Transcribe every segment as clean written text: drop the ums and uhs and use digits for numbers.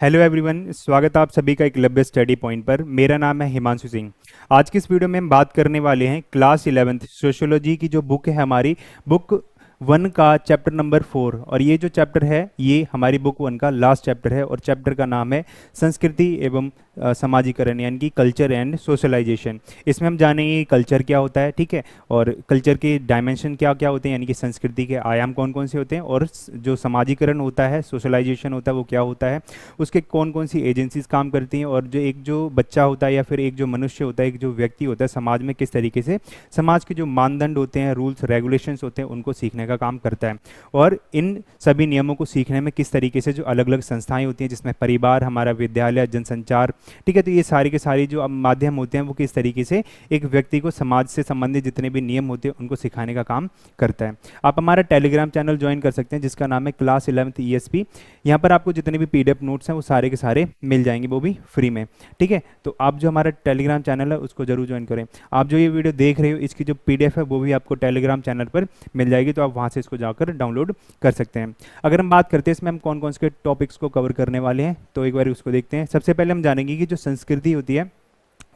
Hello everyone, स्वागत है आप सभी का एकलव्य स्टडी पॉइंट पर। मेरा नाम है हिमांशु सिंह। आज की इस वीडियो में हम बात करने वाले हैं क्लास 11th सोशियोलॉजी की जो बुक है हमारी बुक 1 का चैप्टर नंबर 4। और ये जो चैप्टर है ये हमारी बुक 1 का लास्ट चैप्टर है और चैप्टर का नाम है संस्कृति एवं समाजीकरण यानी कि कल्चर एंड सोशलाइजेशन। इसमें हम जानेंगे कि कल्चर क्या होता है, ठीक है, और कल्चर के डायमेंशन क्या क्या होते हैं यानी कि संस्कृति के आयाम कौन कौन से होते हैं, और जो समाजीकरण होता है, सोशलाइजेशन होता है, वो क्या होता है, उसके कौन कौन सी एजेंसीज काम करती हैं, और जो एक जो बच्चा होता है या फिर एक जो मनुष्य होता है, एक जो व्यक्ति होता है समाज में, किस तरीके से समाज के जो मानदंड होते हैं, रूल्स रेगुलेशंस होते हैं, उनको सीखने का काम करता है। और इन सभी नियमों को सीखने में किस तरीके से जो अलग अलग संस्थाएं होती हैं, जिसमें परिवार, हमारा विद्यालय, जनसंचार, ठीक है, तो ये सारी के सारी जो अब माध्यम होते हैं वो किस तरीके से एक व्यक्ति को समाज से संबंधित जितने भी नियम होते हैं उनको सिखाने का काम करता है। आप हमारा टेलीग्राम चैनल ज्वाइन कर सकते हैं जिसका नाम है क्लास 11th ESP। यहाँ पर आपको जितने भी PDF नोट्स हैं वो सारे के सारे मिल जाएंगे, वो भी फ्री में, ठीक है। तो आप जो हमारा टेलीग्राम चैनल है उसको जरूर ज्वाइन करें। आप जो ये वीडियो देख रहे हो इसकी जो PDF है वो भी आपको टेलीग्राम चैनल पर मिल जाएगी, तो आप वहाँ से इसको जाकर डाउनलोड कर सकते हैं। अगर हम बात करते हैं इसमें हम कौन कौन से टॉपिक्स को कवर करने वाले हैं तो एक बार उसको देखते हैं। सबसे पहले हम जानेंगे कि जो संस्कृति होती है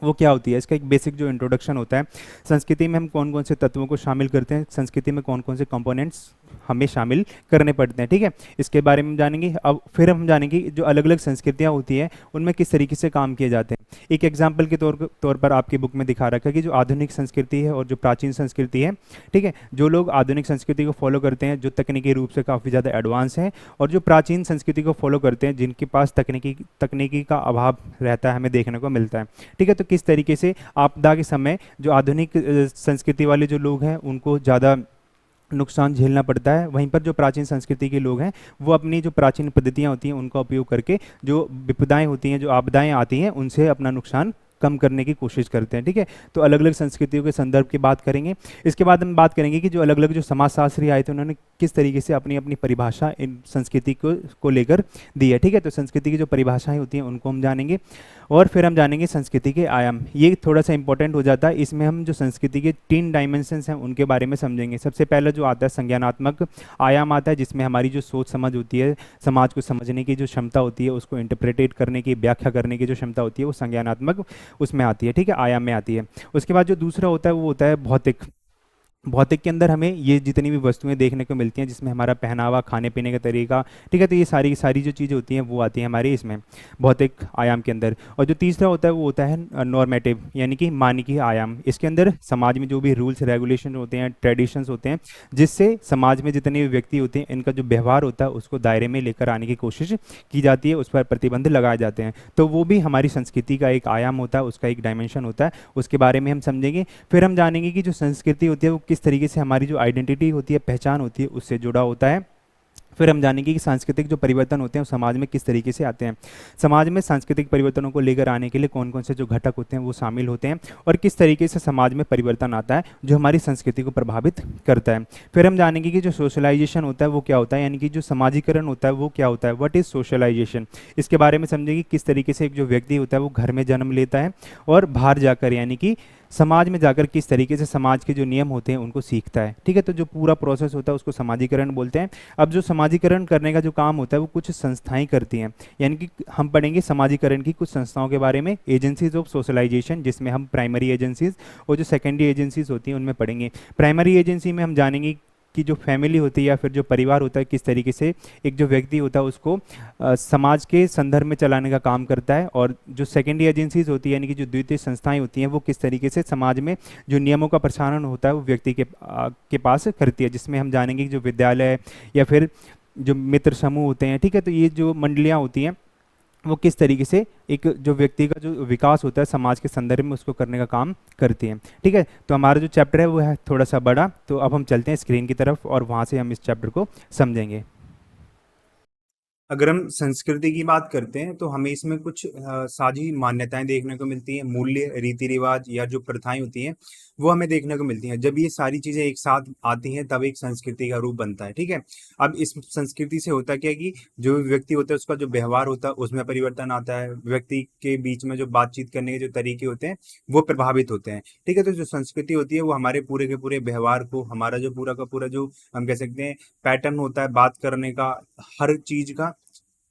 वो क्या होती है। इसका एक बेसिक जो इंट्रोडक्शन होता है, संस्कृति में हम कौन कौन से तत्वों को शामिल करते हैं, संस्कृति में कौन कौन से कंपोनेंट्स हमें शामिल करने पड़ते हैं, ठीक है, इसके बारे में हम जानेंगे। अब फिर हम जानेंगे जो अलग अलग संस्कृतियाँ होती हैं उनमें किस तरीके से काम किए जाते हैं। एक एग्जाम्पल के तौर पर आपकी बुक में दिखा रखा है कि जो आधुनिक संस्कृति है और जो प्राचीन संस्कृति है, ठीक है, जो लोग आधुनिक संस्कृति को फॉलो करते हैं जो तकनीकी रूप से काफ़ी ज़्यादा एडवांस हैं, और जो प्राचीन संस्कृति को फॉलो करते हैं जिनके पास तकनीकी का अभाव रहता है, हमें देखने को मिलता है, ठीक है। तो किस तरीके से आपदा के समय जो आधुनिक संस्कृति वाले जो लोग हैं उनको ज़्यादा नुकसान झेलना पड़ता है, वहीं पर जो प्राचीन संस्कृति के लोग हैं वो अपनी जो प्राचीन पद्धतियाँ होती हैं उनका उपयोग करके जो विपदाएं होती हैं, जो आपदाएं आती हैं, उनसे अपना नुकसान कम करने की कोशिश करते हैं, ठीक है। तो अलग अलग संस्कृतियों के संदर्भ की बात करेंगे। इसके बाद हम बात करेंगे कि जो अलग अलग जो समाजशास्त्री आए थे उन्होंने किस तरीके से अपनी अपनी परिभाषा इन संस्कृति को लेकर दी है, ठीक है। तो संस्कृति की जो परिभाषाएं होती हैं उनको हम जानेंगे। और फिर हम जानेंगे संस्कृति के आयाम, ये थोड़ा सा इंपॉर्टेंट हो जाता है। इसमें हम जो संस्कृति के 3 डायमेंशंस हैं उनके बारे में समझेंगे। सबसे पहले जो आता है संज्ञानात्मक आयाम आता है, जिसमें हमारी जो सोच समझ होती है, समाज को समझने की जो क्षमता होती है, उसको इंटरप्रेटेट करने की, व्याख्या करने की जो क्षमता होती है, वो संज्ञानात्मक उसमें आती है, ठीक है, आयाम में आती है। उसके बाद जो दूसरा होता है वो होता है भौतिक। भौतिक के अंदर हमें ये जितनी भी वस्तुएं देखने को मिलती हैं, जिसमें हमारा पहनावा, खाने पीने का तरीका, ठीक है, तो ये सारी सारी जो चीज़ें होती हैं वो आती हैं हमारे इसमें भौतिक आयाम के अंदर। और जो तीसरा होता है वो होता है नॉर्मेटिव यानी कि मानकीय आयाम। इसके अंदर समाज में जो भी रूल्स रेगुलेशन होते हैं, ट्रेडिशंस होते हैं, जिससे समाज में जितने भी व्यक्ति होते हैं इनका जो व्यवहार होता है उसको दायरे में लेकर आने की कोशिश की जाती है, उस पर प्रतिबंध लगाए जाते हैं। तो वो भी हमारी संस्कृति का एक आयाम होता है, उसका एक डायमेंशन होता है, उसके बारे में हम समझेंगे। फिर हम जानेंगे कि जो संस्कृति होती है वो किस तरीके से हमारी जो आइडेंटिटी होती है, पहचान होती है, उससे जुड़ा होता है। फिर हम जानेंगे कि सांस्कृतिक जो परिवर्तन होते हैं वो समाज में किस तरीके से आते हैं, समाज में सांस्कृतिक परिवर्तनों को लेकर आने के लिए कौन कौन से जो घटक होते हैं वो शामिल होते हैं, और किस तरीके से समाज में परिवर्तन आता है जो हमारी संस्कृति को प्रभावित करता है। फिर हम जानेंगे कि जो सोशलाइजेशन होता है वो क्या होता है, यानी कि जो समाजीकरण होता है वो क्या होता है, व्हाट इज सोशलाइजेशन। इसके बारे में समझेंगे किस तरीके से एक जो व्यक्ति होता है वो घर में जन्म लेता है और बाहर जाकर यानी कि समाज में जाकर किस तरीके से समाज के जो नियम होते हैं उनको सीखता है, ठीक है। तो जो पूरा प्रोसेस होता है उसको समाजीकरण बोलते हैं। अब जो समाजीकरण करने का जो काम होता है वो कुछ संस्थाएं करती हैं, यानी कि हम पढ़ेंगे समाजीकरण की कुछ संस्थाओं के बारे में, एजेंसीज ऑफ सोशलाइजेशन, जिसमें हम प्राइमरी एजेंसीज और जो सेकेंडरी एजेंसीज होती हैं उनमें पढ़ेंगे। प्राइमरी एजेंसी में हम जानेंगे कि जो फैमिली होती है या फिर जो परिवार होता है किस तरीके से एक जो व्यक्ति होता है उसको समाज के संदर्भ में चलाने का काम करता है, और जो सेकेंडरी एजेंसीज होती है यानी कि जो द्वितीय संस्थाएं होती हैं वो किस तरीके से समाज में जो नियमों का प्रसारण होता है वो व्यक्ति के पास करती है, जिसमें हम जानेंगे कि जो विद्यालय या फिर जो मित्र समूह होते हैं, ठीक है, तो ये जो मंडलियाँ होती हैं वो किस तरीके से एक जो व्यक्ति का जो विकास होता है समाज के संदर्भ में उसको करने का काम करती हैं, ठीक है। तो हमारा जो चैप्टर है वो है थोड़ा सा बड़ा, तो अब हम चलते हैं स्क्रीन की तरफ और वहाँ से हम इस चैप्टर को समझेंगे। अगर हम संस्कृति की बात करते हैं तो हमें इसमें कुछ साझी मान्यताएं देखने को मिलती हैं, मूल्य, रीति रिवाज या जो प्रथाएं होती हैं वो हमें देखने को मिलती हैं। जब ये सारी चीजें एक साथ आती हैं तब एक संस्कृति का रूप बनता है, ठीक है। अब इस संस्कृति से होता क्या है कि जो व्यक्ति होता है उसका जो व्यवहार होता है उसमें परिवर्तन आता है, व्यक्ति के बीच में जो बातचीत करने के जो तरीके होते हैं वो प्रभावित होते हैं, ठीक है। तो जो संस्कृति होती है वो हमारे पूरे के पूरे व्यवहार को, हमारा जो पूरा का पूरा जो हम कह सकते हैं पैटर्न होता है बात करने का, हर चीज का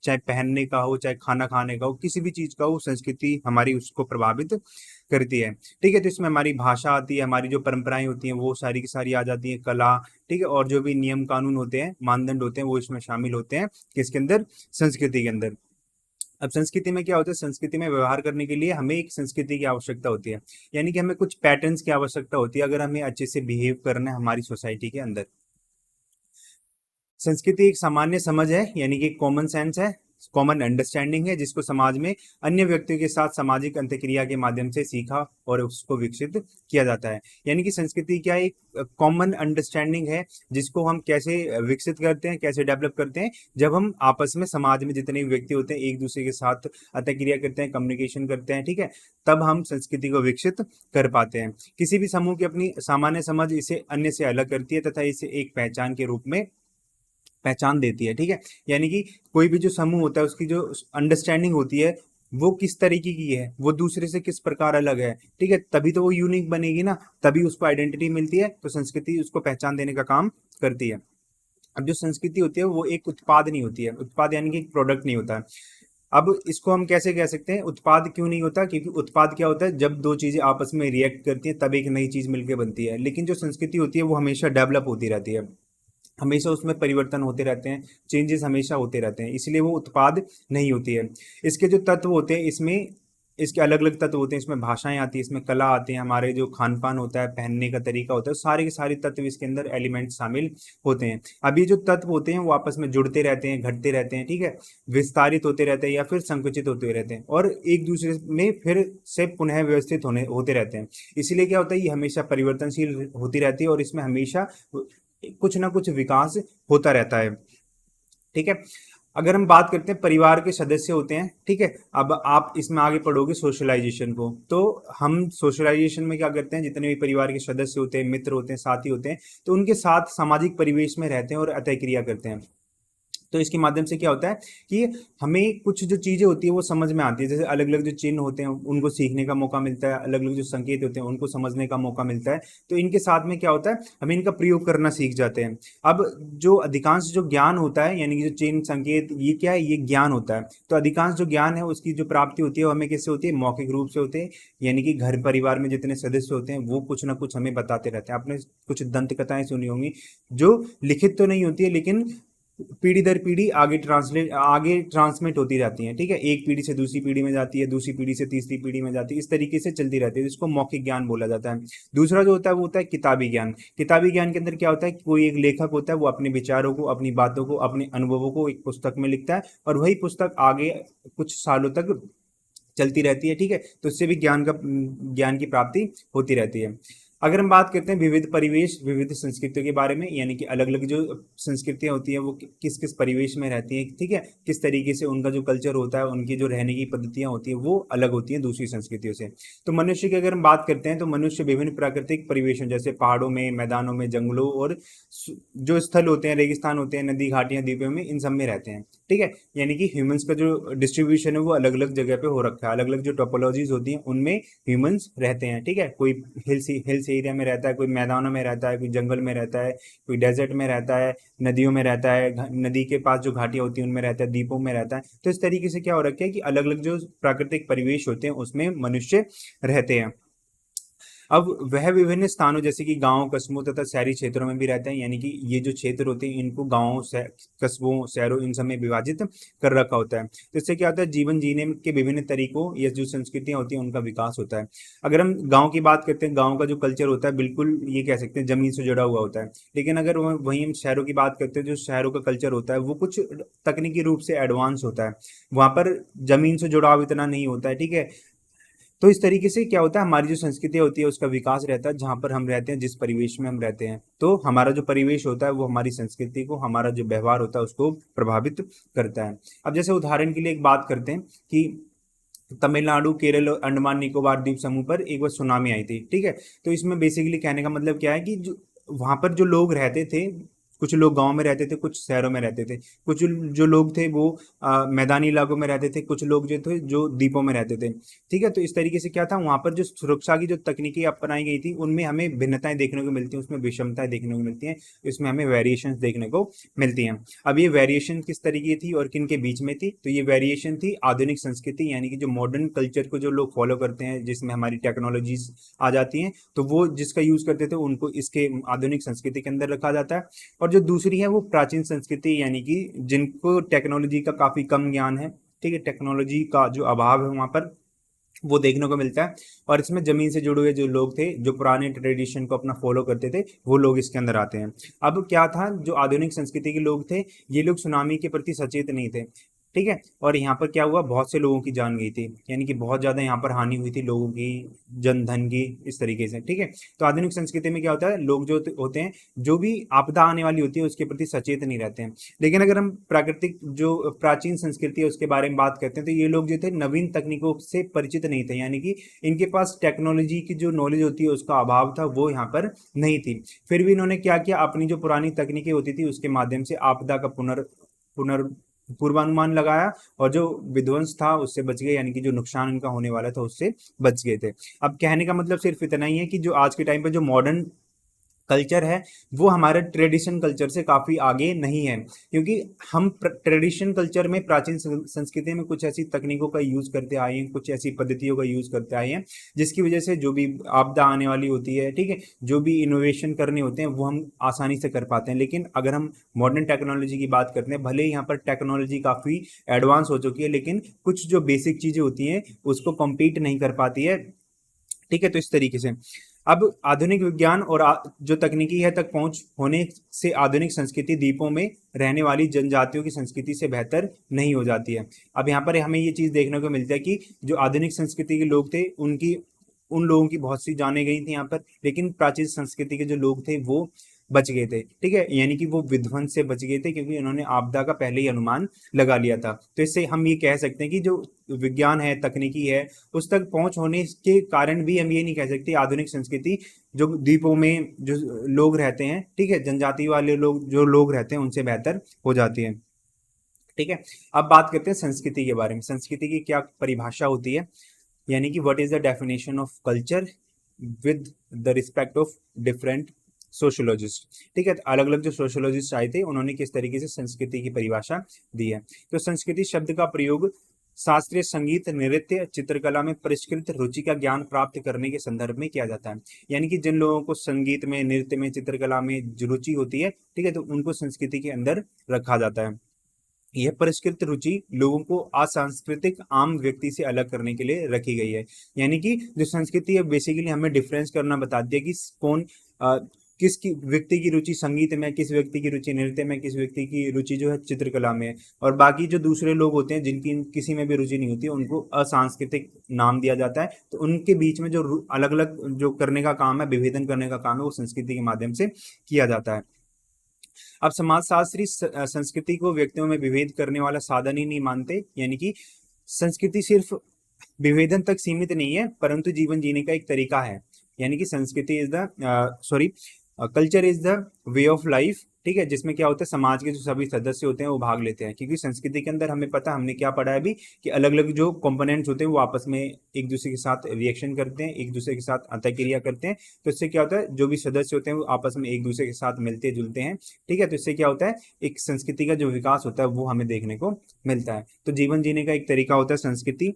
चाहे पहनने का हो, चाहे खाना खाने का हो, किसी भी चीज का हो, संस्कृति हमारी उसको प्रभावित करती है। ठीक है, तो इसमें हमारी भाषा आती है, हमारी जो परंपराएं होती हैं वो सारी की सारी आ जाती हैं, कला, ठीक है, और जो भी नियम कानून होते हैं, मानदंड होते हैं, वो इसमें शामिल होते हैं, किसके अंदर, संस्कृति के अंदर। अब संस्कृति में क्या होता है, संस्कृति में व्यवहार करने के लिए हमें एक संस्कृति की आवश्यकता होती है, यानी कि हमें कुछ पैटर्न्स की आवश्यकता होती है अगर हमें अच्छे से बिहेव करना है हमारी सोसाइटी के अंदर। संस्कृति एक सामान्य समझ है, यानी कि कॉमन सेंस है, कॉमन अंडरस्टैंडिंग है, जिसको समाज में अन्य व्यक्तियों के साथ सामाजिक अंतक्रिया के माध्यम से सीखा और उसको विकसित किया जाता है। यानी कि संस्कृति क्या, एक कॉमन अंडरस्टैंडिंग है जिसको हम कैसे विकसित करते हैं, कैसे डेवलप करते हैं, जब हम आपस में समाज में जितने भी व्यक्ति होते हैं एक दूसरे के साथ अंतक्रिया करते हैं, कम्युनिकेशन करते हैं, ठीक है, तब हम संस्कृति को विकसित कर पाते हैं। किसी भी समूह की अपनी सामान्य समझ इसे अन्य से अलग करती है तथा इसे एक पहचान के रूप में पहचान देती है। ठीक है, यानी कि कोई भी जो समूह होता है उसकी जो अंडरस्टैंडिंग होती है वो किस तरीके की है, वो दूसरे से किस प्रकार अलग है, ठीक है, तभी तो वो यूनिक बनेगी ना, तभी उसको आइडेंटिटी मिलती है, तो संस्कृति उसको पहचान देने का काम करती है। अब जो संस्कृति होती है वो एक उत्पाद नहीं होती है, उत्पाद यानी कि एक प्रोडक्ट नहीं होता है। अब इसको हम कैसे कह सकते हैं, उत्पाद क्यों नहीं होता, क्योंकि उत्पाद क्या होता है, जब दो चीजें आपस में रिएक्ट करती हैं तब एक नई चीज मिलकर बनती है, लेकिन जो संस्कृति होती है वो हमेशा डेवलप होती रहती है, हमेशा उसमें परिवर्तन होते रहते हैं, चेंजेस हमेशा होते रहते हैं, इसलिए वो उत्पाद नहीं होती है। इसके जो तत्व होते हैं इसमें, इसके अलग अलग तत्व होते हैं, इसमें भाषाएं आती है, इसमें कला आती है, हमारे जो खान पान होता है, पहनने का तरीका होता है, सारे के सारे तत्व इसके अंदर एलिमेंट शामिल होते हैं। अब ये जो तत्व होते हैं वो आपस में जुड़ते रहते हैं, घटते रहते हैं, ठीक है, विस्तारित होते रहते हैं या फिर संकुचित होते रहते हैं और एक दूसरे में फिर से पुनः व्यवस्थित होते रहते हैं। इसीलिए क्या होता है, ये हमेशा परिवर्तनशील होती रहती है और इसमें हमेशा कुछ ना कुछ विकास होता रहता है। ठीक है, अगर हम बात करते हैं परिवार के सदस्य होते हैं, ठीक है, अब आप इसमें आगे पढ़ोगे सोशलाइजेशन को, तो हम सोशलाइजेशन में क्या करते हैं, जितने भी परिवार के सदस्य होते हैं, मित्र होते हैं, साथी होते हैं, तो उनके साथ सामाजिक परिवेश में रहते हैं और अतःक्रिया करते हैं। तो इसके माध्यम से क्या होता है कि हमें कुछ जो चीजें होती है वो समझ में आती है, जैसे अलग अलग जो चिन्ह होते हैं उनको सीखने का मौका मिलता है, अलग अलग जो संकेत होते हैं उनको समझने का मौका मिलता है, तो इनके साथ में क्या होता है, हम इनका प्रयोग करना सीख जाते हैं। अब जो अधिकांश जो ज्ञान होता है, यानी कि जो चिन्ह संकेत, ये क्या है, ये ज्ञान होता है, तो अधिकांश जो ज्ञान है उसकी जो प्राप्ति होती है वो हमें किससे होती है, मौखिक रूप से होते हैं, यानी कि घर परिवार में जितने सदस्य होते हैं वो कुछ ना कुछ हमें बताते रहते हैं। आपने कुछ दंत कथाएं सुनी होंगी जो लिखित तो नहीं होती है, लेकिन पीढ़ी दर पीढ़ी आगे ट्रांसमिट होती रहती हैं, ठीक है, एक पीढ़ी से दूसरी पीढ़ी में जाती है, दूसरी पीढ़ी से तीसरी पीढ़ी में जाती है, इस तरीके से चलती रहती है, जिसको मौखिक ज्ञान बोला जाता है। दूसरा जो होता है वो होता है किताबी ज्ञान। किताबी ज्ञान के अंदर क्या होता है, कोई एक लेखक होता है, वो अपने विचारों को, अपनी बातों को, अपने अनुभवों को एक पुस्तक में लिखता है और वही पुस्तक आगे कुछ सालों तक चलती रहती है, ठीक है, तो इससे भी ज्ञान की प्राप्ति होती रहती है। अगर हम बात करते हैं विविध परिवेश विविध संस्कृतियों के बारे में, यानी कि अलग अलग जो संस्कृतियां होती हैं वो किस किस परिवेश में रहती हैं, ठीक है, किस तरीके से उनका जो कल्चर होता है, उनकी जो रहने की पद्धतियां होती हैं वो अलग होती हैं दूसरी संस्कृतियों से। तो मनुष्य की अगर हम बात करते हैं तो मनुष्य विभिन्न प्राकृतिक परिवेशों जैसे पहाड़ों में, मैदानों में, जंगलों और जो स्थल होते हैं, रेगिस्तान होते हैं, नदी घाटियां, द्वीपों में, इन सब में रहते हैं। ठीक है, यानी कि ह्यूमंस का जो डिस्ट्रीब्यूशन है वो अलग अलग जगह पे हो रखा है, अलग अलग जो टोपोलॉजीज होती हैं उनमें ह्यूमंस रहते हैं। ठीक है, कोई हिल्स एरिया में रहता है, कोई मैदानों में रहता है, कोई जंगल में रहता है, कोई डेजर्ट में रहता है, नदियों में रहता है, नदी के पास जो घाटियां होती हैं उनमें रहता है, द्वीपों में रहता है। तो इस तरीके से क्या हो रखा है कि अलग अलग जो प्राकृतिक परिवेश होते हैं उसमें मनुष्य रहते हैं। अब वह विभिन्न स्थानों जैसे कि गांव, कस्बों तथा शहरी क्षेत्रों में भी रहते हैं, यानी कि ये जो क्षेत्र होते हैं इनको गांवों, कस्बों, शहरों, इन सब में विभाजित कर रखा होता है। तो इससे क्या होता है, जीवन जीने के विभिन्न तरीकों या जो संस्कृतियां होती हैं उनका विकास होता है। अगर हम गाँव की बात करते हैं, गाँव का जो कल्चर होता है बिल्कुल ये कह सकते हैं जमीन से जुड़ा हुआ होता है, लेकिन अगर वहीं हम शहरों की बात करते हैं, जो शहरों का कल्चर होता है वो कुछ तकनीकी रूप से एडवांस होता है, वहां पर जमीन से जुड़ाव इतना नहीं होता है। ठीक है, तो इस तरीके से क्या होता है, हमारी जो संस्कृति होती है उसका विकास रहता है जहाँ पर हम रहते हैं, जिस परिवेश में हम रहते हैं, तो हमारा जो परिवेश होता है वो हमारी संस्कृति को, हमारा जो व्यवहार होता है उसको प्रभावित करता है। अब जैसे उदाहरण के लिए एक बात करते हैं कि तमिलनाडु, केरल और अंडमान निकोबार द्वीप समूह पर एक बार सुनामी आई थी। ठीक है, तो इसमें बेसिकली कहने का मतलब क्या है कि जो वहां पर जो लोग रहते थे कुछ लोग गांव में रहते थे, कुछ शहरों में रहते थे, कुछ जो लोग थे वो मैदानी इलाकों में रहते थे, कुछ लोग जो थे जो द्वीपों में रहते थे। ठीक है, तो इस तरीके से क्या था, वहां पर जो सुरक्षा की जो तकनीकी अपनाई गई थी उनमें हमें भिन्नताएं देखने को मिलती हैं, उसमें विषमताएं देखने को मिलती हैं, इसमें हमें वेरिएशंस देखने को मिलती हैं। अब ये वेरिएशन किस तरीके थी और किन के बीच में थी? तो ये वेरिएशन थी आधुनिक संस्कृति, यानी कि जो मॉडर्न कल्चर को जो लोग फॉलो करते हैं, जिसमें हमारी टेक्नोलॉजीज आ जाती हैं, तो वो जिसका यूज करते थे उनको इसके आधुनिक संस्कृति के अंदर रखा जाता है। और जो दूसरी है वो प्राचीन संस्कृति, यानी कि जिनको टेक्नोलॉजी का काफी कम ज्ञान है, ठीक है, टेक्नोलॉजी का जो अभाव है वहां पर वो देखने को मिलता है। और इसमें जमीन से जुड़े हुए जो लोग थे, जो पुराने ट्रेडिशन को अपना फॉलो करते थे, वो लोग इसके अंदर आते हैं। अब क्या था, जो आधुनिक संस्कृति के लोग थे, ये लोग सुनामी के प्रति सचेत नहीं थे, ठीक है, और यहाँ पर क्या हुआ, बहुत से लोगों की जान गई थी, यानी कि बहुत ज्यादा यहाँ पर हानि हुई थी लोगों की, जन धन की, इस तरीके से। ठीक है, तो आधुनिक संस्कृति में क्या होता है, लोग जो होते हैं, जो भी आपदा आने वाली होती है उसके प्रति सचेत नहीं रहते हैं। लेकिन अगर हम प्राकृतिक जो प्राचीन संस्कृति है उसके बारे में बात करते हैं, तो ये लोग जो थे नवीन तकनीकों से परिचित नहीं थे, यानी कि इनके पास टेक्नोलॉजी की जो नॉलेज होती है उसका अभाव था, वो यहाँ पर नहीं थी। फिर भी इन्होंने क्या किया, अपनी जो पुरानी तकनीकें होती थी उसके माध्यम से आपदा का पुनर पूर्वानुमान लगाया, और जो विध्वंस था उससे बच गए, यानी कि जो नुकसान इनका होने वाला था उससे बच गए थे। अब कहने का मतलब सिर्फ इतना ही है कि जो आज के टाइम पे जो मॉडर्न कल्चर है वो हमारे ट्रेडिशन कल्चर से काफी आगे नहीं है, क्योंकि हम ट्रेडिशन कल्चर में, प्राचीन संस्कृति में कुछ ऐसी तकनीकों का यूज करते आए हैं, कुछ ऐसी पद्धतियों का यूज करते आए हैं, जिसकी वजह से जो भी आपदा आने वाली होती है, ठीक है, जो भी इनोवेशन करने होते हैं वो हम आसानी से कर पाते हैं। लेकिन अगर हम मॉडर्न टेक्नोलॉजी की बात करते हैं, भले ही यहाँ पर टेक्नोलॉजी काफी एडवांस हो चुकी है, लेकिन कुछ जो बेसिक चीजें होती हैं उसको कम्पीट नहीं कर पाती है। ठीक है, तो इस तरीके से अब आधुनिक विज्ञान और जो तकनीकी है तक पहुंच होने से आधुनिक संस्कृति द्वीपों में रहने वाली जनजातियों की संस्कृति से बेहतर नहीं हो जाती है। अब यहाँ पर हमें ये चीज देखने को मिलता है कि जो आधुनिक संस्कृति के लोग थे उनकी, उन लोगों की बहुत सी जाने गई थी यहाँ पर, लेकिन प्राचीन संस्कृति के जो लोग थे वो बच गए थे। ठीक है, यानी कि वो विध्वंस से बच गए थे, क्योंकि उन्होंने आपदा का पहले ही अनुमान लगा लिया था। तो इससे हम ये कह सकते हैं कि जो विज्ञान है, तकनीकी है, उस तक पहुंच होने के कारण भी हम ये नहीं कह सकते आधुनिक संस्कृति जो द्वीपों में जो लोग रहते हैं, ठीक है, जनजाति वाले लोग जो लोग रहते हैं उनसे बेहतर हो जाती है। ठीक है, अब बात करते हैं संस्कृति के बारे में। संस्कृति की क्या परिभाषा होती है, यानी कि what is the definition of culture with the respect of different sociologist. ठीक है, अलग अलग जो सोशोलॉजिस्ट आए थे उन्होंने किस तरीके से संस्कृति की परिभाषा दी है। तो संस्कृति शब्द का प्रयोग शास्त्रीय संगीत, नृत्य, चित्रकला में परिष्कृत रुचि का ज्ञान प्राप्त करने के संदर्भ में किया जाता है। यानी कि जिन लोगों को संगीत में, नृत्य में, चित्रकला में रुचि होती है, ठीक है, तो उनको संस्कृति के अंदर रखा जाता है। यह परिष्कृत रुचि लोगों को असांस्कृतिक आम व्यक्ति से अलग करने के लिए रखी गई है। यानी कि जो संस्कृति है बेसिकली हमें डिफरेंस करना बताती है कि कौन किस की व्यक्ति की रुचि संगीत में, किस व्यक्ति की रुचि नृत्य में, किस व्यक्ति की रुचि जो है चित्रकला में, और बाकी जो दूसरे लोग होते हैं जिनकी किसी में भी रुचि नहीं होती उनको असांस्कृतिक नाम दिया जाता है। तो उनके बीच में जो अलग अलग जो करने का काम है, विभेदन करने का काम है, वो संस्कृति के माध्यम से किया जाता है। अब समाजशास्त्री संस्कृति को व्यक्तियों में विभेद करने वाला साधन ही नहीं मानते, यानी कि संस्कृति सिर्फ विभेदन तक सीमित नहीं है, परंतु जीवन जीने का एक तरीका है। यानी कि संस्कृति is the culture is the way of life. ठीक है, जिसमें क्या होता है, समाज के जो सभी सदस्य होते हैं वो भाग लेते हैं, क्योंकि संस्कृति के अंदर हमें पता, हमने क्या पढ़ा है अभी, कि अलग अलग जो कंपोनेंट्स होते हैं वो आपस में एक दूसरे के साथ रिएक्शन करते हैं, एक दूसरे के साथ अंतःक्रिया करते हैं। तो इससे क्या होता है, जो भी सदस्य होते हैं वो आपस में एक दूसरे के साथ मिलते जुलते हैं। ठीक है, तो इससे क्या होता है, एक संस्कृति का जो विकास होता है वो हमें देखने को मिलता है। तो जीवन जीने का एक तरीका होता है संस्कृति।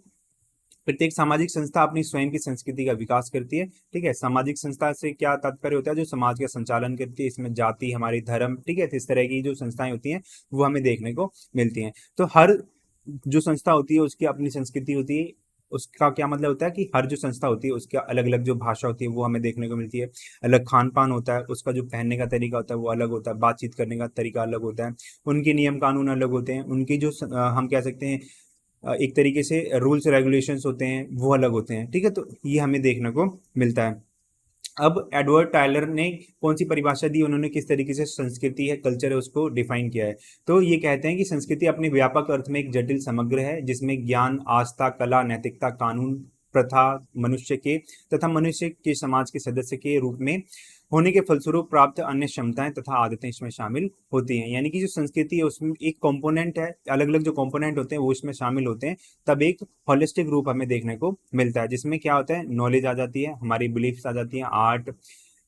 प्रत्येक सामाजिक संस्था अपनी स्वयं की संस्कृति का विकास करती है। ठीक है, सामाजिक संस्था से क्या तात्पर्य होता है, जो समाज का संचालन करती है, इसमें जाति, हमारी धर्म, ठीक है, इस तरह की जो संस्थाएं होती हैं वो हमें देखने को मिलती हैं। तो हर जो संस्था होती है उसकी अपनी संस्कृति होती है। उसका क्या मतलब होता है कि हर जो संस्था होती है उसका अलग अलग जो भाषा होती है वो हमें देखने को मिलती है, अलग खान पान होता है, उसका जो पहनने का तरीका होता है वो अलग होता है, बातचीत करने का तरीका अलग होता है, उनके नियम कानून अलग होते हैं, उनकी जो हम कह सकते हैं एक तरीके से रूल्स रेगुलेशंस होते हैं वो अलग होते हैं। ठीक है, तो ये हमें देखने को मिलता है। अब एडवर्ड टायलर ने कौन सी परिभाषा दी, उन्होंने किस तरीके से संस्कृति है, कल्चर है, उसको डिफाइन किया है। तो ये कहते हैं कि संस्कृति अपने व्यापक अर्थ में एक जटिल समग्र है, जिसमें ज्ञान, आस्था, कला, नैतिकता, कानून, प्रथा, मनुष्य के तथा मनुष्य के समाज के सदस्य के रूप में होने के फलस्वरूप प्राप्त अन्य क्षमताएं तथा आदतें इसमें शामिल होती हैं। यानी कि जो संस्कृति है उसमें एक कंपोनेंट है, अलग अलग जो कंपोनेंट होते हैं वो इसमें शामिल होते हैं, तब एक होलिस्टिक रूप हमें देखने को मिलता है, जिसमें क्या होता है, नॉलेज आ जाती है, हमारी बिलीफ्स आ जाती हैं, आर्ट,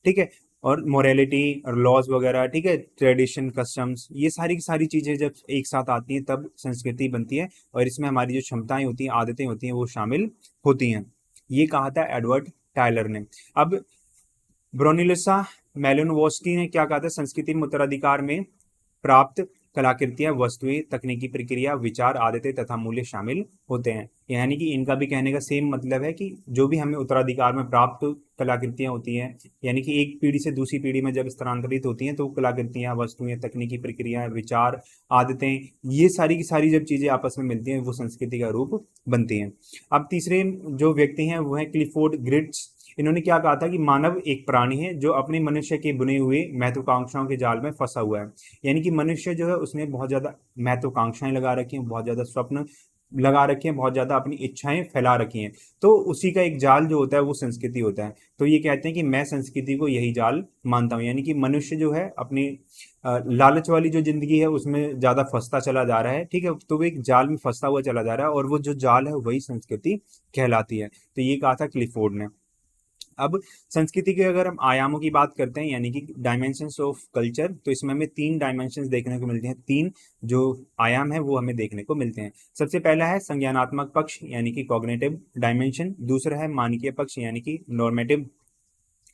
ठीक है, और मोरालिटी और लॉज वगैरह, ठीक है, ट्रेडिशन, कस्टम्स, ये सारी की सारी चीजें जब एक साथ आती हैं तब संस्कृति बनती है, और इसमें हमारी जो क्षमताएं होती हैं, आदतें होती हैं, वो शामिल होती हैं। ये कहा था एडवर्ड टायलर ने। अब ब्रोनिलिसा मेलिनोवस्की ने क्या कहा था, संस्कृति में उत्तराधिकार में प्राप्त कलाकृतियां, वस्तुएं, तकनीकी प्रक्रिया, विचार, आदतें तथा मूल्य शामिल होते हैं। यानी कि इनका भी कहने का सेम मतलब है कि जो भी हमें उत्तराधिकार में प्राप्त कलाकृतियां होती हैं, यानी कि एक पीढ़ी से दूसरी पीढ़ी में जब स्थानांतरित होती हैं तो कलाकृतियां, वस्तुएं, तकनीकी प्रक्रियाएं, विचार, आदतें, ये सारी की सारी जब चीजें आपस में मिलती हैं वो संस्कृति का रूप बनती हैं। अब तीसरे जो व्यक्ति हैं वो है क्लिफोर्ड ग्रिट्स। इन्होंने क्या कहा था कि मानव एक प्राणी है जो अपने मनुष्य के बुने हुए महत्वाकांक्षाओं के जाल में फंसा हुआ है। यानी कि मनुष्य जो है उसने बहुत ज्यादा महत्वाकांक्षाएं लगा रखी हैं, बहुत ज्यादा स्वप्न लगा रखे हैं, बहुत ज्यादा अपनी इच्छाएं फैला रखी हैं, तो उसी का एक जाल जो होता है वो संस्कृति होता है। तो ये कहते हैं कि मैं संस्कृति को यही जाल मानता हूँ। यानी कि मनुष्य जो है अपनी लालच वाली जो जिंदगी है उसमें ज्यादा फंसता चला जा रहा है, ठीक है, तो वो एक जाल में फंसता हुआ चला जा रहा है, और वो जो जाल है वही संस्कृति कहलाती है। तो ये कहा था क्लिफोर्ड ने। अब संस्कृति के अगर हम आयामों की बात करते हैं, यानी कि डायमेंशंस ऑफ कल्चर, तो इसमें हमें तीन डायमेंशंस देखने को मिलते हैं, तीन जो आयाम है वो हमें देखने को मिलते हैं। सबसे पहला है संज्ञानात्मक पक्ष यानी कि कॉग्निटिव डायमेंशन, दूसरा है मानकीय पक्ष यानी कि नॉर्मेटिव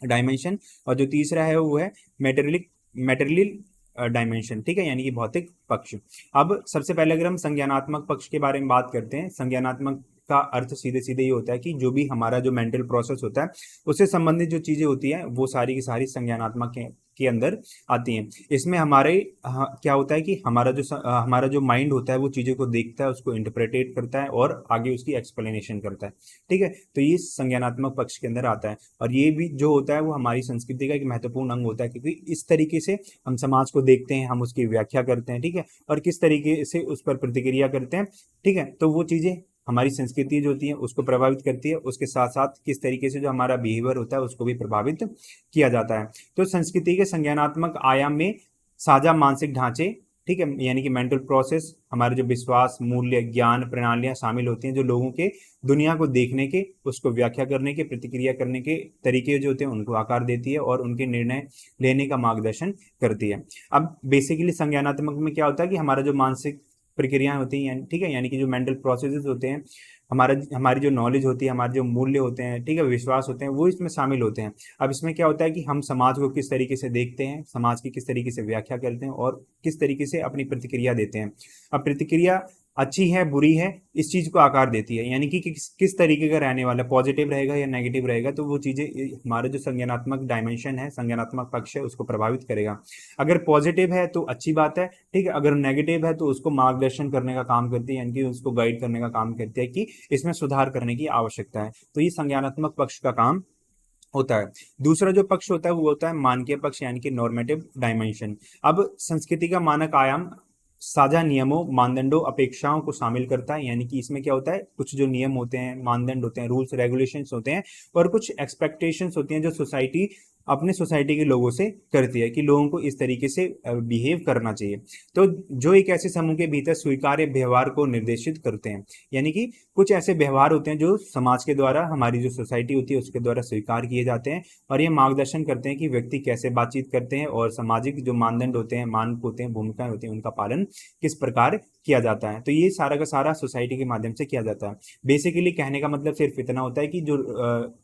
डायमेंशन, और जो तीसरा है वो है मेटेरियल डायमेंशन, ठीक है, यानी कि भौतिक पक्ष। अब सबसे पहले अगर हम संज्ञानात्मक पक्ष के बारे में बात करते हैं, संज्ञानात्मक का अर्थ सीधे सीधे ये होता है कि जो भी हमारा जो मेंटल प्रोसेस होता है उससे संबंधित जो चीजें होती हैं वो सारी की सारी संज्ञानात्मक के अंदर आती हैं। इसमें हमारे क्या होता है कि हमारा जो माइंड होता है वो चीज़ों को देखता है, उसको इंटरप्रेटेट करता है और आगे उसकी एक्सप्लेनेशन करता है, ठीक है, तो ये संज्ञानात्मक पक्ष के अंदर आता है। और ये भी जो होता है वो हमारी संस्कृति का एक महत्वपूर्ण अंग होता है, क्योंकि इस तरीके से हम समाज को देखते हैं, हम उसकी व्याख्या करते हैं, ठीक है, और किस तरीके से उस पर प्रतिक्रिया करते हैं, ठीक है, तो वो चीज़ें हमारी संस्कृति जो होती है उसको प्रभावित करती है। उसके साथ साथ किस तरीके से जो हमारा बिहेवियर होता है उसको भी प्रभावित किया जाता है। तो संस्कृति के संज्ञानात्मक आयाम में साझा मानसिक ढांचे, ठीक है, यानी कि मेंटल प्रोसेस, हमारे जो विश्वास, मूल्य, ज्ञान, प्रणालियां शामिल होती हैं जो लोगों के दुनिया को देखने के, उसको व्याख्या करने के, प्रतिक्रिया करने के तरीके जो होते हैं उनको आकार देती है और उनके निर्णय लेने का मार्गदर्शन करती है। अब बेसिकली संज्ञानात्मक में क्या होता है कि हमारा जो मानसिक प्रक्रियाएं होती हैं, ठीक है, यानी कि जो मेंटल प्रोसेसेस होते हैं, हमारी जो नॉलेज होती है, हमारे जो मूल्य होते हैं, ठीक है, विश्वास होते हैं, वो इसमें शामिल होते हैं। अब इसमें क्या होता है कि हम समाज को किस तरीके से देखते हैं, समाज की किस तरीके से व्याख्या करते हैं और किस तरीके से अपनी प्रतिक्रिया देते हैं। अब प्रतिक्रिया अच्छी है, बुरी है, इस चीज को आकार देती है, यानी कि किस तरीके का रहने वाला, पॉजिटिव रहेगा या नेगेटिव रहेगा, तो वो चीजें हमारे जो संज्ञानात्मक डायमेंशन है, संज्ञानात्मक पक्ष है, उसको प्रभावित करेगा। अगर पॉजिटिव है तो अच्छी बात है, ठीक है, अगर नेगेटिव है तो उसको मार्गदर्शन करने का काम करती है, यानी कि उसको गाइड करने का काम करती है कि इसमें सुधार करने की आवश्यकता है। तो ये संज्ञानात्मक पक्ष का काम होता है। दूसरा जो पक्ष होता है वो होता है मानकीय पक्ष यानी कि नॉर्मेटिव डायमेंशन। अब संस्कृति का मानक आयाम साझा नियमों, मानदंडों, अपेक्षाओं को शामिल करता है, यानी कि इसमें क्या होता है, कुछ जो नियम होते हैं, मानदंड होते हैं, रूल्स रेगुलेशंस होते हैं, और कुछ एक्सपेक्टेशंस होती हैं जो सोसाइटी अपने सोसाइटी के लोगों से करती है कि लोगों को इस तरीके से बिहेव करना चाहिए। तो जो एक ऐसे समूह के भीतर स्वीकार्य व्यवहार को निर्देशित करते हैं, यानी कि कुछ ऐसे व्यवहार होते हैं जो समाज के द्वारा, हमारी जो सोसाइटी होती है उसके द्वारा स्वीकार किए जाते हैं, और ये मार्गदर्शन करते हैं कि व्यक्ति कैसे बातचीत करते हैं और सामाजिक जो मानदंड होते हैं, मानक होते हैं, भूमिकाएं होती हैं, उनका पालन किस प्रकार किया जाता है। तो ये सारा का सारा सोसाइटी के माध्यम से किया जाता है। बेसिकली कहने का मतलब सिर्फ इतना होता है कि जो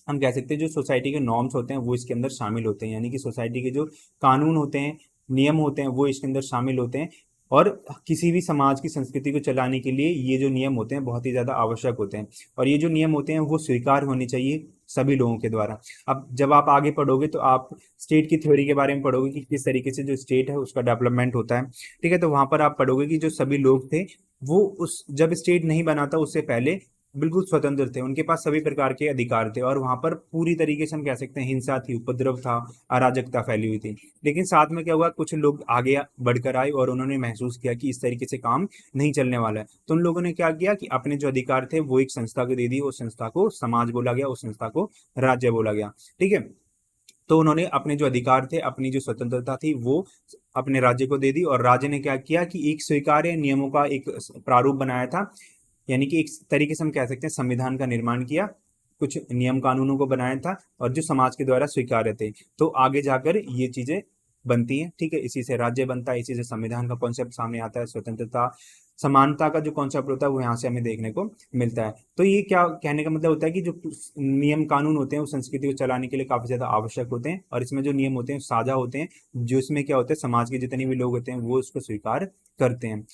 हम कह सकते हैं जो सोसाइटी के नॉर्म्स होते हैं वो इसके अंदर शामिल होते हैं, यानी कि सोसाइटी के जो कानून होते हैं, नियम होते हैं, वो इसके अंदर शामिल होते हैं। और किसी भी समाज की संस्कृति को चलाने के लिए ये जो नियम होते हैं बहुत ही ज़्यादा आवश्यक होते हैं, और ये जो नियम होते हैं वो स्वीकार होने चाहिए सभी लोगों के द्वारा। अब जब आप आगे पढ़ोगे तो आप स्टेट की थ्योरी के बारे में पढ़ोगे कि किस तरीके से जो स्टेट है उसका डेवलपमेंट होता है, ठीक है, तो वहां पर आप पढ़ोगे कि जो सभी लोग थे वो उस जब स्टेट नहीं बना था उससे पहले बिल्कुल स्वतंत्र थे, उनके पास सभी प्रकार के अधिकार थे, और वहां पर पूरी तरीके से हम कह सकते हैं हिंसा थी, उपद्रव था, अराजकता फैली हुई थी। लेकिन साथ में क्या हुआ, कुछ लोग आगे बढ़कर आए और उन्होंने महसूस किया कि इस तरीके से काम नहीं चलने वाला है, तो उन लोगों ने क्या किया कि अपने जो अधिकार थे वो एक संस्था को दे दिए, उस संस्था को समाज बोला गया, उस संस्था को राज्य बोला गया, ठीक है। तो उन्होंने अपने जो अधिकार थे, अपनी जो स्वतंत्रता थी, वो अपने राज्य को दे दी, और राज्य ने क्या किया कि एक स्वीकार्य नियमों का एक प्रारूप बनाया था, यानी कि एक तरीके से हम कह सकते हैं संविधान का निर्माण किया, कुछ नियम कानूनों को बनाया था, और जो समाज के द्वारा स्वीकार्य थे। तो आगे जाकर ये चीजें बनती हैं, ठीक है, इसी से राज्य बनता है, इसी से संविधान का कॉन्सेप्ट सामने आता है, स्वतंत्रता समानता का जो कॉन्सेप्ट होता है वो यहाँ से हमें देखने को मिलता है। तो ये क्या कहने का मतलब होता है कि जो नियम कानून होते हैं वो संस्कृति को चलाने के लिए काफी ज्यादा आवश्यक होते हैं, और इसमें जो नियम होते हैं साझा होते हैं, जो इसमें क्या होता है समाज के जितने भी लोग होते हैं वो उसको स्वीकार करते हैं।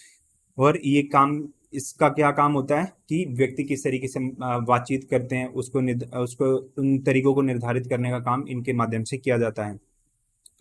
और ये काम, इसका क्या काम होता है कि व्यक्ति किस तरीके से बातचीत करते हैं, उसको उन तरीकों को निर्धारित करने का काम इनके माध्यम से किया जाता है।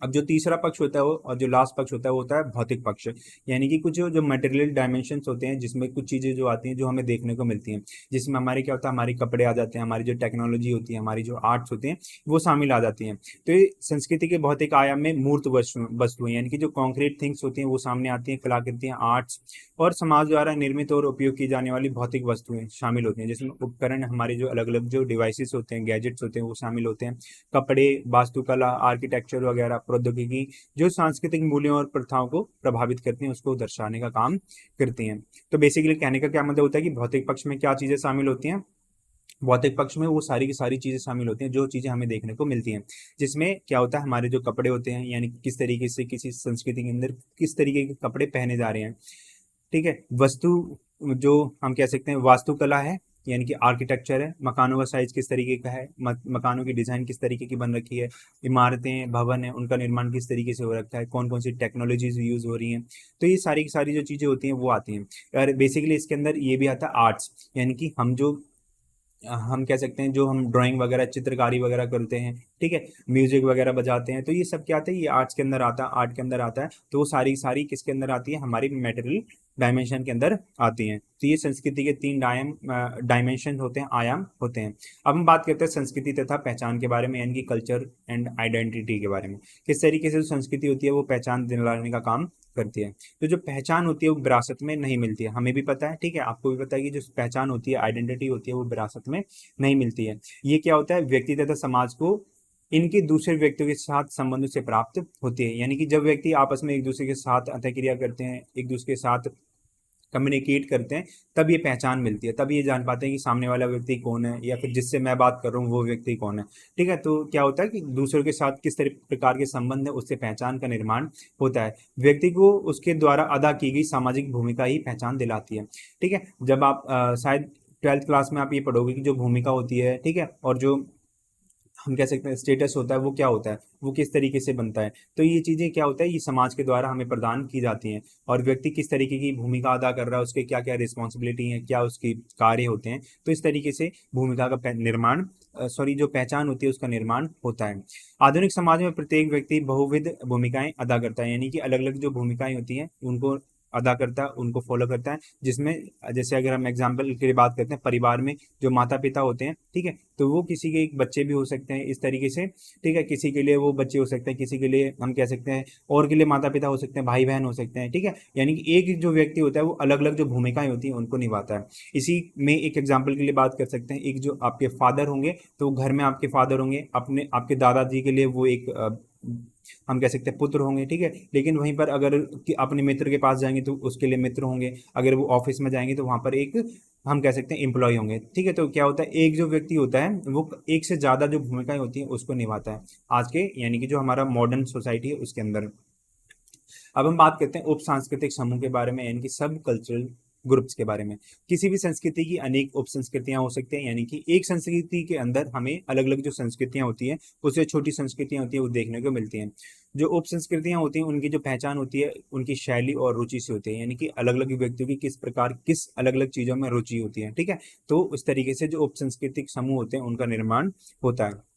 अब जो तीसरा पक्ष होता है वो, और जो लास्ट पक्ष होता है वो होता है भौतिक पक्ष, यानी कि कुछ जो मटेरियल डायमेंशंस होते हैं, जिसमें कुछ चीजें जो आती हैं जो हमें देखने को मिलती हैं, जिसमें हमारे क्या होता है, हमारे कपड़े आ जाते हैं, हमारी जो टेक्नोलॉजी होती है, हमारी जो आर्ट्स होते हैं वो शामिल आ जाती हैं। तो ये संस्कृति के भौतिक आयाम में मूर्त वस्तुएं, यानी कि जो कॉन्क्रीट थिंग्स होती हैं वो सामने आती हैं, कलाकृतियां, आर्ट्स, और समाज द्वारा निर्मित और उपयोग की जाने वाली भौतिक वस्तुएं शामिल होती हैं, जिसमें उपकरण, हमारे जो अलग अलग जो डिवाइसेस होते हैं, गैजेट्स होते हैं वो शामिल होते हैं, कपड़े, वास्तुकला, आर्किटेक्चर वगैरह, प्रौद्योगिकी, जो सांस्कृतिक मूल्यों और प्रथाओं को प्रभावित करती हैं उसको दर्शाने का काम करती हैं। तो बेसिकली कहने का क्या मतलब होता है कि भौतिक पक्ष में क्या चीजें शामिल होती हैं, भौतिक पक्ष में वो सारी की सारी चीजें शामिल होती हैं जो चीजें हमें देखने को मिलती हैं, जिसमें क्या होता है, हमारे जो कपड़े होते हैं, यानी किस तरीके से किसी संस्कृति के अंदर किस तरीके के कपड़े पहने जा रहे हैं, ठीक है, वस्तु, जो हम कह सकते हैं वास्तुकला है, यानी कि आर्किटेक्चर है, मकानों का साइज किस तरीके का है, मकानों की डिजाइन किस तरीके की बन रखी है, इमारतें, भवन है, उनका निर्माण किस तरीके से हो रखा है, कौन कौन सी टेक्नोलॉजीज यूज हो रही हैं, तो ये सारी की सारी जो चीजें होती हैं वो आती हैं। और बेसिकली इसके अंदर ये भी आता है आर्ट्स, यानी कि हम कह सकते हैं जो हम ड्राइंग वगैरह, चित्रकारी वगैरह करते हैं, ठीक है, म्यूजिक वगैरह बजाते हैं, तो ये सब क्या आता है, ये आर्ट्स के अंदर आता है, आर्ट के अंदर आता है। तो वो सारी सारी किसके अंदर आती है, हमारी मेटेरियल डायमेंशन के अंदर आती हैं। तो ये संस्कृति के तीन डायमेंशन होते हैं, आयाम होते हैं। अब हम बात करते हैं संस्कृति तथा पहचान के बारे में, यानी कि कल्चर एंड आइडेंटिटी के बारे में, किस तरीके से जो संस्कृति होती है वो पहचान दिलाने का काम करती है। तो जो पहचान होती है वो विरासत में नहीं मिलती है, हमें भी पता है, ठीक है, आपको भी पता है कि जो पहचान होती है, आइडेंटिटी होती है, वो विरासत में नहीं मिलती है। ये क्या होता है, व्यक्ति तथा समाज को इनके दूसरे व्यक्तियों के साथ संबंधों से प्राप्त होती है, यानी कि जब व्यक्ति आपस में एक दूसरे के साथ अंतःक्रिया करते हैं, एक दूसरे के साथ कम्युनिकेट करते हैं, तब ये पहचान मिलती है, तब ये जान पाते हैं कि सामने वाला व्यक्ति कौन है, या फिर जिससे मैं बात कर रहा हूँ वो व्यक्ति कौन है, ठीक है। तो क्या होता है कि दूसरों के साथ किस तरह प्रकार के संबंध है, उससे पहचान का निर्माण होता है। व्यक्ति को उसके द्वारा अदा की गई सामाजिक भूमिका ही पहचान दिलाती है, ठीक है। जब आप शायद 12th क्लास में आप ये पढ़ोगे कि जो भूमिका होती है, ठीक है, और जो हम कह सकते हैं स्टेटस होता है वो क्या होता है, वो किस तरीके से बनता है, तो ये चीजें क्या होता है, ये समाज के द्वारा हमें प्रदान की जाती हैं, और व्यक्ति किस तरीके की भूमिका अदा कर रहा है, उसके क्या क्या रिस्पॉन्सिबिलिटी है, क्या उसकी कार्य होते हैं, तो इस तरीके से भूमिका का निर्माण, सॉरी, जो पहचान होती है उसका निर्माण होता है। आधुनिक समाज में प्रत्येक व्यक्ति बहुविध भूमिकाएं अदा करता है, यानी कि अलग अलग जो भूमिकाएं होती हैं उनको अदा करता है, उनको फॉलो करता है, जिसमें जैसे अगर हम एग्जाम्पल के लिए बात करते हैं, परिवार में जो माता पिता होते हैं, ठीक है, तो वो किसी के एक बच्चे भी हो सकते हैं इस तरीके से, ठीक है, किसी के लिए वो बच्चे हो सकते हैं, किसी के लिए हम कह सकते हैं और के लिए माता पिता हो सकते हैं, भाई बहन हो सकते हैं, ठीक है, यानी कि एक जो व्यक्ति होता है वो अलग अलग जो भूमिकाएं होती हैं उनको निभाता है। इसी में एक एग्जाम्पल के लिए बात कर सकते हैं, एक जो आपके फादर होंगे, तो घर में आपके फादर होंगे, अपने आपके दादाजी के लिए वो एक हम कह सकते हैं पुत्र होंगे, ठीक है, लेकिन वहीं पर अगर अपने मित्र के पास जाएंगे तो उसके लिए मित्र होंगे, अगर वो ऑफिस में जाएंगे तो वहां पर एक हम कह सकते हैं एम्प्लॉय होंगे, ठीक है। तो क्या होता है, एक जो व्यक्ति होता है वो एक से ज्यादा जो भूमिकाएं होती हैं उसको निभाता है आज के, यानी कि जो हमारा मॉडर्न सोसाइटी है उसके अंदर। अब हम बात करते हैं उप सांस्कृतिक समूह के बारे में, यानी कि सब कल्चरल ग्रुप्स के बारे में। किसी भी संस्कृति की अनेक उप संस्कृतियां हो सकती हैं, यानी कि एक संस्कृति के अंदर हमें अलग अलग जो संस्कृतियां होती हैं, उससे छोटी संस्कृतियां होती हैं वो देखने को मिलती हैं। जो उप संस्कृतियां होती हैं उनकी जो पहचान होती है उनकी शैली और रुचि से होती है, यानी कि अलग अलग व्यक्तियों की किस प्रकार किस अलग अलग चीजों में रुचि होती है, ठीक है। तो उस तरीके से जो उप सांस्कृतिक समूह होते हैं उनका निर्माण होता है।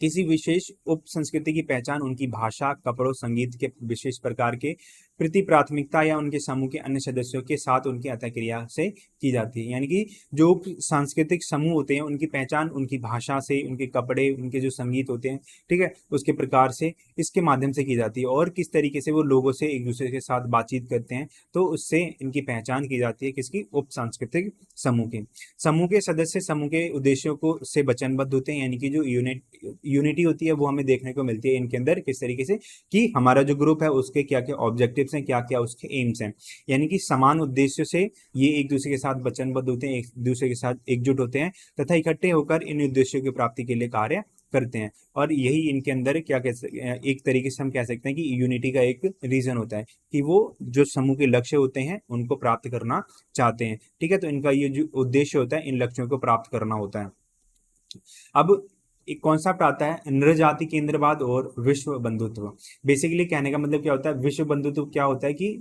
किसी विशेष उप संस्कृति की पहचान उनकी भाषा, कपड़ों, संगीत के विशेष प्रकार के प्रति प्राथमिकता या उनके समूह के अन्य सदस्यों के साथ उनकी अंतःक्रिया से की जाती है। यानी कि जो सांस्कृतिक समूह होते हैं उनकी पहचान उनकी भाषा से, उनके कपड़े, उनके जो संगीत होते हैं, ठीक है, उसके प्रकार से, इसके माध्यम से की जाती है। और किस तरीके से वो लोगों से एक दूसरे के साथ बातचीत करते हैं, तो उससे इनकी पहचान की जाती है किसकी, उप सांस्कृतिक समूह की। समूह के सदस्य समूह के उद्देश्यों को से वचनबद्ध होते हैं, यानी कि जो यूनिटी होती है वो हमें देखने को मिलती है इनके अंदर, किस तरीके से कि हमारा जो ग्रुप है उसके क्या क्या ऑब्जेक्टिव्स हैं, क्या क्या उसके एम्स हैं, यानी कि समान उद्देश्य से ये एक दूसरे के साथ वचनबद्ध होते हैं, एक दूसरे के साथ एकजुट होते हैं तथा इकट्ठे होकर इन उद्देश्यों की प्राप्ति के लिए कार्य करते हैं। और यही इनके अंदर क्या एक तरीके से हम कह सकते हैं कि यूनिटी का एक रीजन होता है कि वो जो समूह के लक्ष्य होते हैं उनको प्राप्त करना चाहते हैं, ठीक है। तो इनका ये जो उद्देश्य होता है इन लक्ष्यों को प्राप्त करना होता है। अब एक कॉन्सेप्ट आता है नृजाति केंद्रवाद और विश्व बंधुत्व। बेसिकली कहने का मतलब क्या होता है, विश्व बंधुत्व क्या होता है कि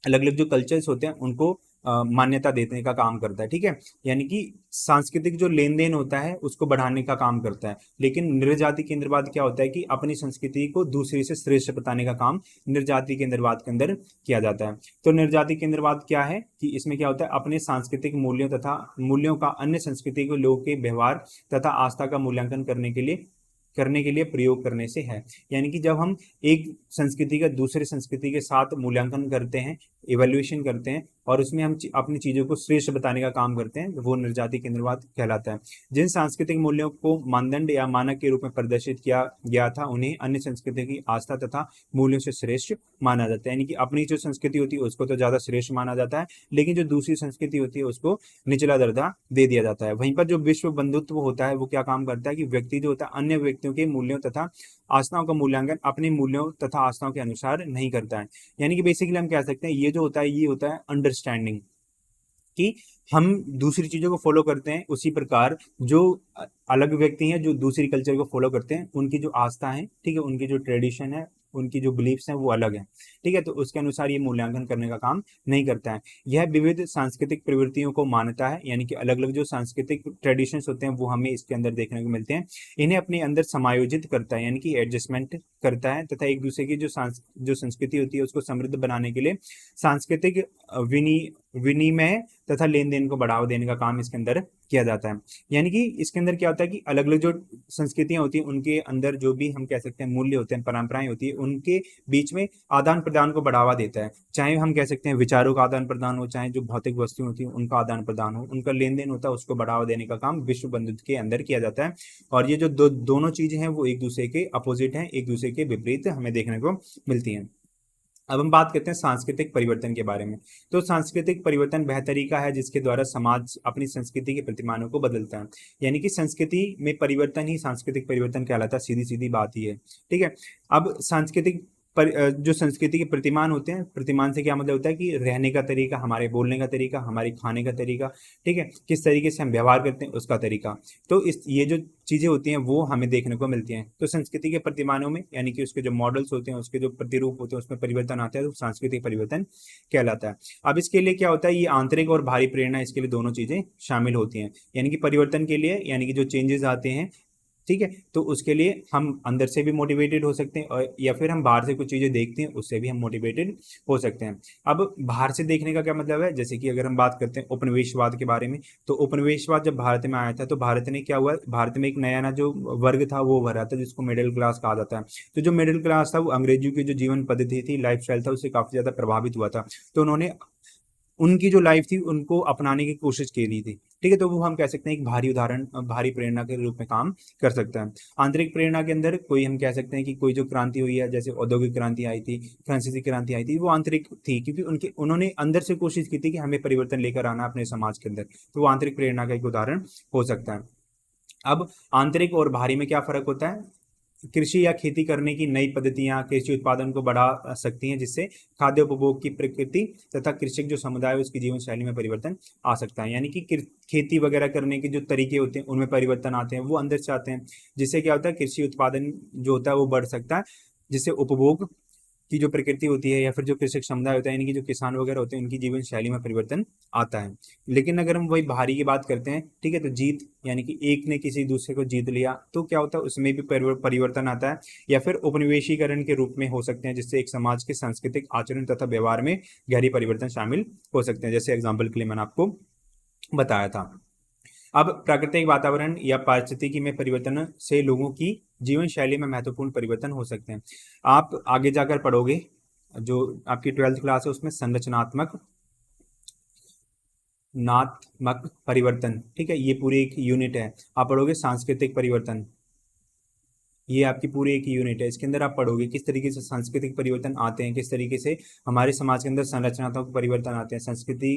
अलग अलग जो कल्चर्स होते हैं उनको मान्यता देने का काम करता है, ठीक है। यानी कि सांस्कृतिक जो लेन देन होता है उसको बढ़ाने का काम करता है। लेकिन नृजाति केंद्रवाद क्या होता है कि अपनी संस्कृति को दूसरी से श्रेष्ठ बताने का काम नृजाति केंद्रवाद के अंदर किया जाता है। तो नृजाति केंद्रवाद क्या है कि इसमें क्या होता है, अपने सांस्कृतिक मूल्यों तथा मूल्यों का अन्य संस्कृति के लोगों के व्यवहार तथा आस्था का मूल्यांकन करने के लिए प्रयोग करने से है। यानी कि जब हम एक संस्कृति का दूसरे संस्कृति के साथ मूल्यांकन करते हैं, इवैल्यूएशन करते हैं और उसमें हम अपनी चीजों को श्रेष्ठ बताने का काम करते हैं, वो नृजाति केंद्रवाद कहलाता है। जिन सांस्कृतिक मूल्यों को मानदंड या मानक के रूप में प्रदर्शित किया गया था उन्हें अन्य संस्कृति की आस्था तथा मूल्यों से श्रेष्ठ माना जाता है। यानी कि अपनी जो संस्कृति होती है उसको तो ज्यादा श्रेष्ठ माना जाता है, लेकिन जो दूसरी संस्कृति होती है उसको निचला दर्जा दे दिया जाता है। वहीं पर जो विश्व बंधुत्व होता है वो क्या काम करता है कि व्यक्ति जो होता है अन्य व्यक्तियों के मूल्यों तथा आस्थाओं का मूल्यांकन अपने मूल्यों तथा आस्थाओं के अनुसार नहीं करता है। यानी कि बेसिकली हम कह सकते हैं ये जो होता है ये होता है अंडरस्टैंडिंग, कि हम दूसरी चीजों को फॉलो करते हैं, उसी प्रकार जो अलग व्यक्ति हैं जो दूसरी कल्चर को फॉलो करते हैं उनकी जो आस्था है, ठीक है, उनकी जो ट्रेडिशन है, उनकी जो बिलीफ्स हैं वो अलग है, ठीक है। तो उसके अनुसार ये मूल्यांकन करने का काम नहीं करता है। यह विविध सांस्कृतिक प्रवृत्तियों को मानता है, यानी कि अलग अलग जो सांस्कृतिक ट्रेडिशंस होते हैं वो हमें इसके अंदर देखने को मिलते हैं। इन्हें अपने अंदर समायोजित करता है, यानी कि एडजस्टमेंट करता है तथा एक दूसरे की जो संस्कृति होती है उसको समृद्ध बनाने के लिए सांस्कृतिक विनिमय तथा लेन देन को बढ़ावा देने का काम इसके अंदर किया जाता है। यानी कि इसके अंदर क्या होता है कि अलग अलग जो संस्कृतियां होती हैं उनके अंदर जो भी हम कह सकते हैं मूल्य होते हैं, परंपराएं होती है, उनके बीच में आदान प्रदान को बढ़ावा देता है। चाहे हम कह सकते हैं विचारों का आदान प्रदान हो, चाहे जो भौतिक वस्तुएं होती हैं उनका आदान प्रदान हो, उनका लेन देन होता है उसको बढ़ावा देने का काम विश्व बंधुत्व के अंदर किया जाता है। और ये जो दोनों चीजें हैं वो एक दूसरे के अपोजिट हैं, एक दूसरे के विपरीत हमें देखने को मिलती हैं। अब हम बात करते हैं सांस्कृतिक परिवर्तन के बारे में। तो सांस्कृतिक परिवर्तन वह तरीका है जिसके द्वारा समाज अपनी संस्कृति के प्रतिमानों को बदलता है। यानी कि संस्कृति में परिवर्तन ही सांस्कृतिक परिवर्तन कहलाता है, सीधी सीधी बात ही है, ठीक है। अब सांस्कृतिक जो संस्कृति के प्रतिमान होते हैं, प्रतिमान से क्या मतलब होता है कि रहने का तरीका, हमारे बोलने का तरीका, हमारे खाने का तरीका, ठीक है, किस तरीके से हम व्यवहार करते हैं उसका तरीका। तो ये जो चीजें होती हैं वो हमें देखने को मिलती हैं। तो संस्कृति के प्रतिमानों में यानी कि उसके जो मॉडल्स होते हैं, उसके जो प्रतिरूप होते हैं उसमें परिवर्तन आता है तो सांस्कृतिक परिवर्तन कहलाता है। अब इसके लिए क्या होता है, ये आंतरिक और बाहरी प्रेरणा, इसके लिए दोनों चीजें शामिल होती हैं। यानी कि परिवर्तन के लिए यानी कि जो चेंजेस आते हैं, ठीक है, तो उसके लिए हम अंदर से भी मोटिवेटेड हो सकते हैं और या फिर हम बाहर से कुछ चीजें देखते हैं उससे भी हम मोटिवेटेड हो सकते हैं। अब बाहर से देखने का क्या मतलब है, जैसे कि अगर हम बात करते हैं उपनिवेशवाद के बारे में, तो उपनिवेशवाद जब भारत में आया था तो भारत ने क्या हुआ, भारत में एक नया ना जो वर्ग था वो भरा था जिसको मिडिल क्लास कहा जाता है। तो जो मिडिल क्लास था वो अंग्रेजों की जो जीवन पद्धति थी, लाइफ स्टाइल था, उससे काफी ज्यादा प्रभावित हुआ था। तो उन्होंने उनकी जो लाइफ थी उनको अपनाने की कोशिश की रही थी, ठीक है। तो वो हम कह सकते हैं एक भारी उदाहरण, भारी प्रेरणा के रूप में काम कर सकता है। आंतरिक प्रेरणा के अंदर कोई हम कह सकते हैं कि कोई जो क्रांति हुई है, जैसे औद्योगिक क्रांति आई थी, फ्रांसीसी क्रांति आई थी, वो आंतरिक थी क्योंकि उन्होंने अंदर से कोशिश की थी कि हमें परिवर्तन लेकर आना अपने समाज के अंदर। तो वो आंतरिक प्रेरणा का एक उदाहरण हो सकता है। अब आंतरिक और बाहरी में क्या फर्क होता है, कृषि या खेती करने की नई पद्धतियां कृषि उत्पादन को बढ़ा सकती हैं, जिससे खाद्य उपभोग की प्रकृति तथा कृषक जो समुदाय है उसकी जीवन शैली में परिवर्तन आ सकता है। यानी कि खेती वगैरह करने के जो तरीके होते हैं उनमें परिवर्तन आते हैं, वो अंदर से आते हैं, जिससे क्या होता है कृषि उत्पादन जो होता है वो बढ़ सकता है, जिससे उपभोग की जो प्रकृति होती है या फिर जो कृषक समुदाय होता है, यानी कि जो किसान वगैरह होते हैं, उनकी जीवन शैली में परिवर्तन आता है। लेकिन अगर हम वही बाहरी की बात करते हैं, ठीक है, तो जीत यानी कि एक ने किसी दूसरे को जीत लिया तो क्या होता है, उसमें भी परिवर्तन आता है। या फिर उपनिवेशीकरण के रूप में हो सकते हैं, जिससे एक समाज के सांस्कृतिक आचरण तथा व्यवहार में गहरी परिवर्तन शामिल हो सकते हैं, जैसे एग्जाम्पल के लिए मैंने आपको बताया था। अब प्राकृतिक वातावरण या पारिस्थितिकी में परिवर्तन से लोगों की जीवन शैली में महत्वपूर्ण परिवर्तन हो सकते हैं। आप आगे जाकर पढ़ोगे, जो आपकी 12th क्लास है उसमें संरचनात्मक नात्मक परिवर्तन, ठीक है, ये पूरी एक यूनिट है। आप पढ़ोगे सांस्कृतिक परिवर्तन, ये आपकी पूरी एक यूनिट है। इसके अंदर आप पढ़ोगे किस तरीके से सांस्कृतिक परिवर्तन आते हैं, किस तरीके से हमारे समाज के अंदर संरचनात्मक परिवर्तन आते हैं, संस्कृति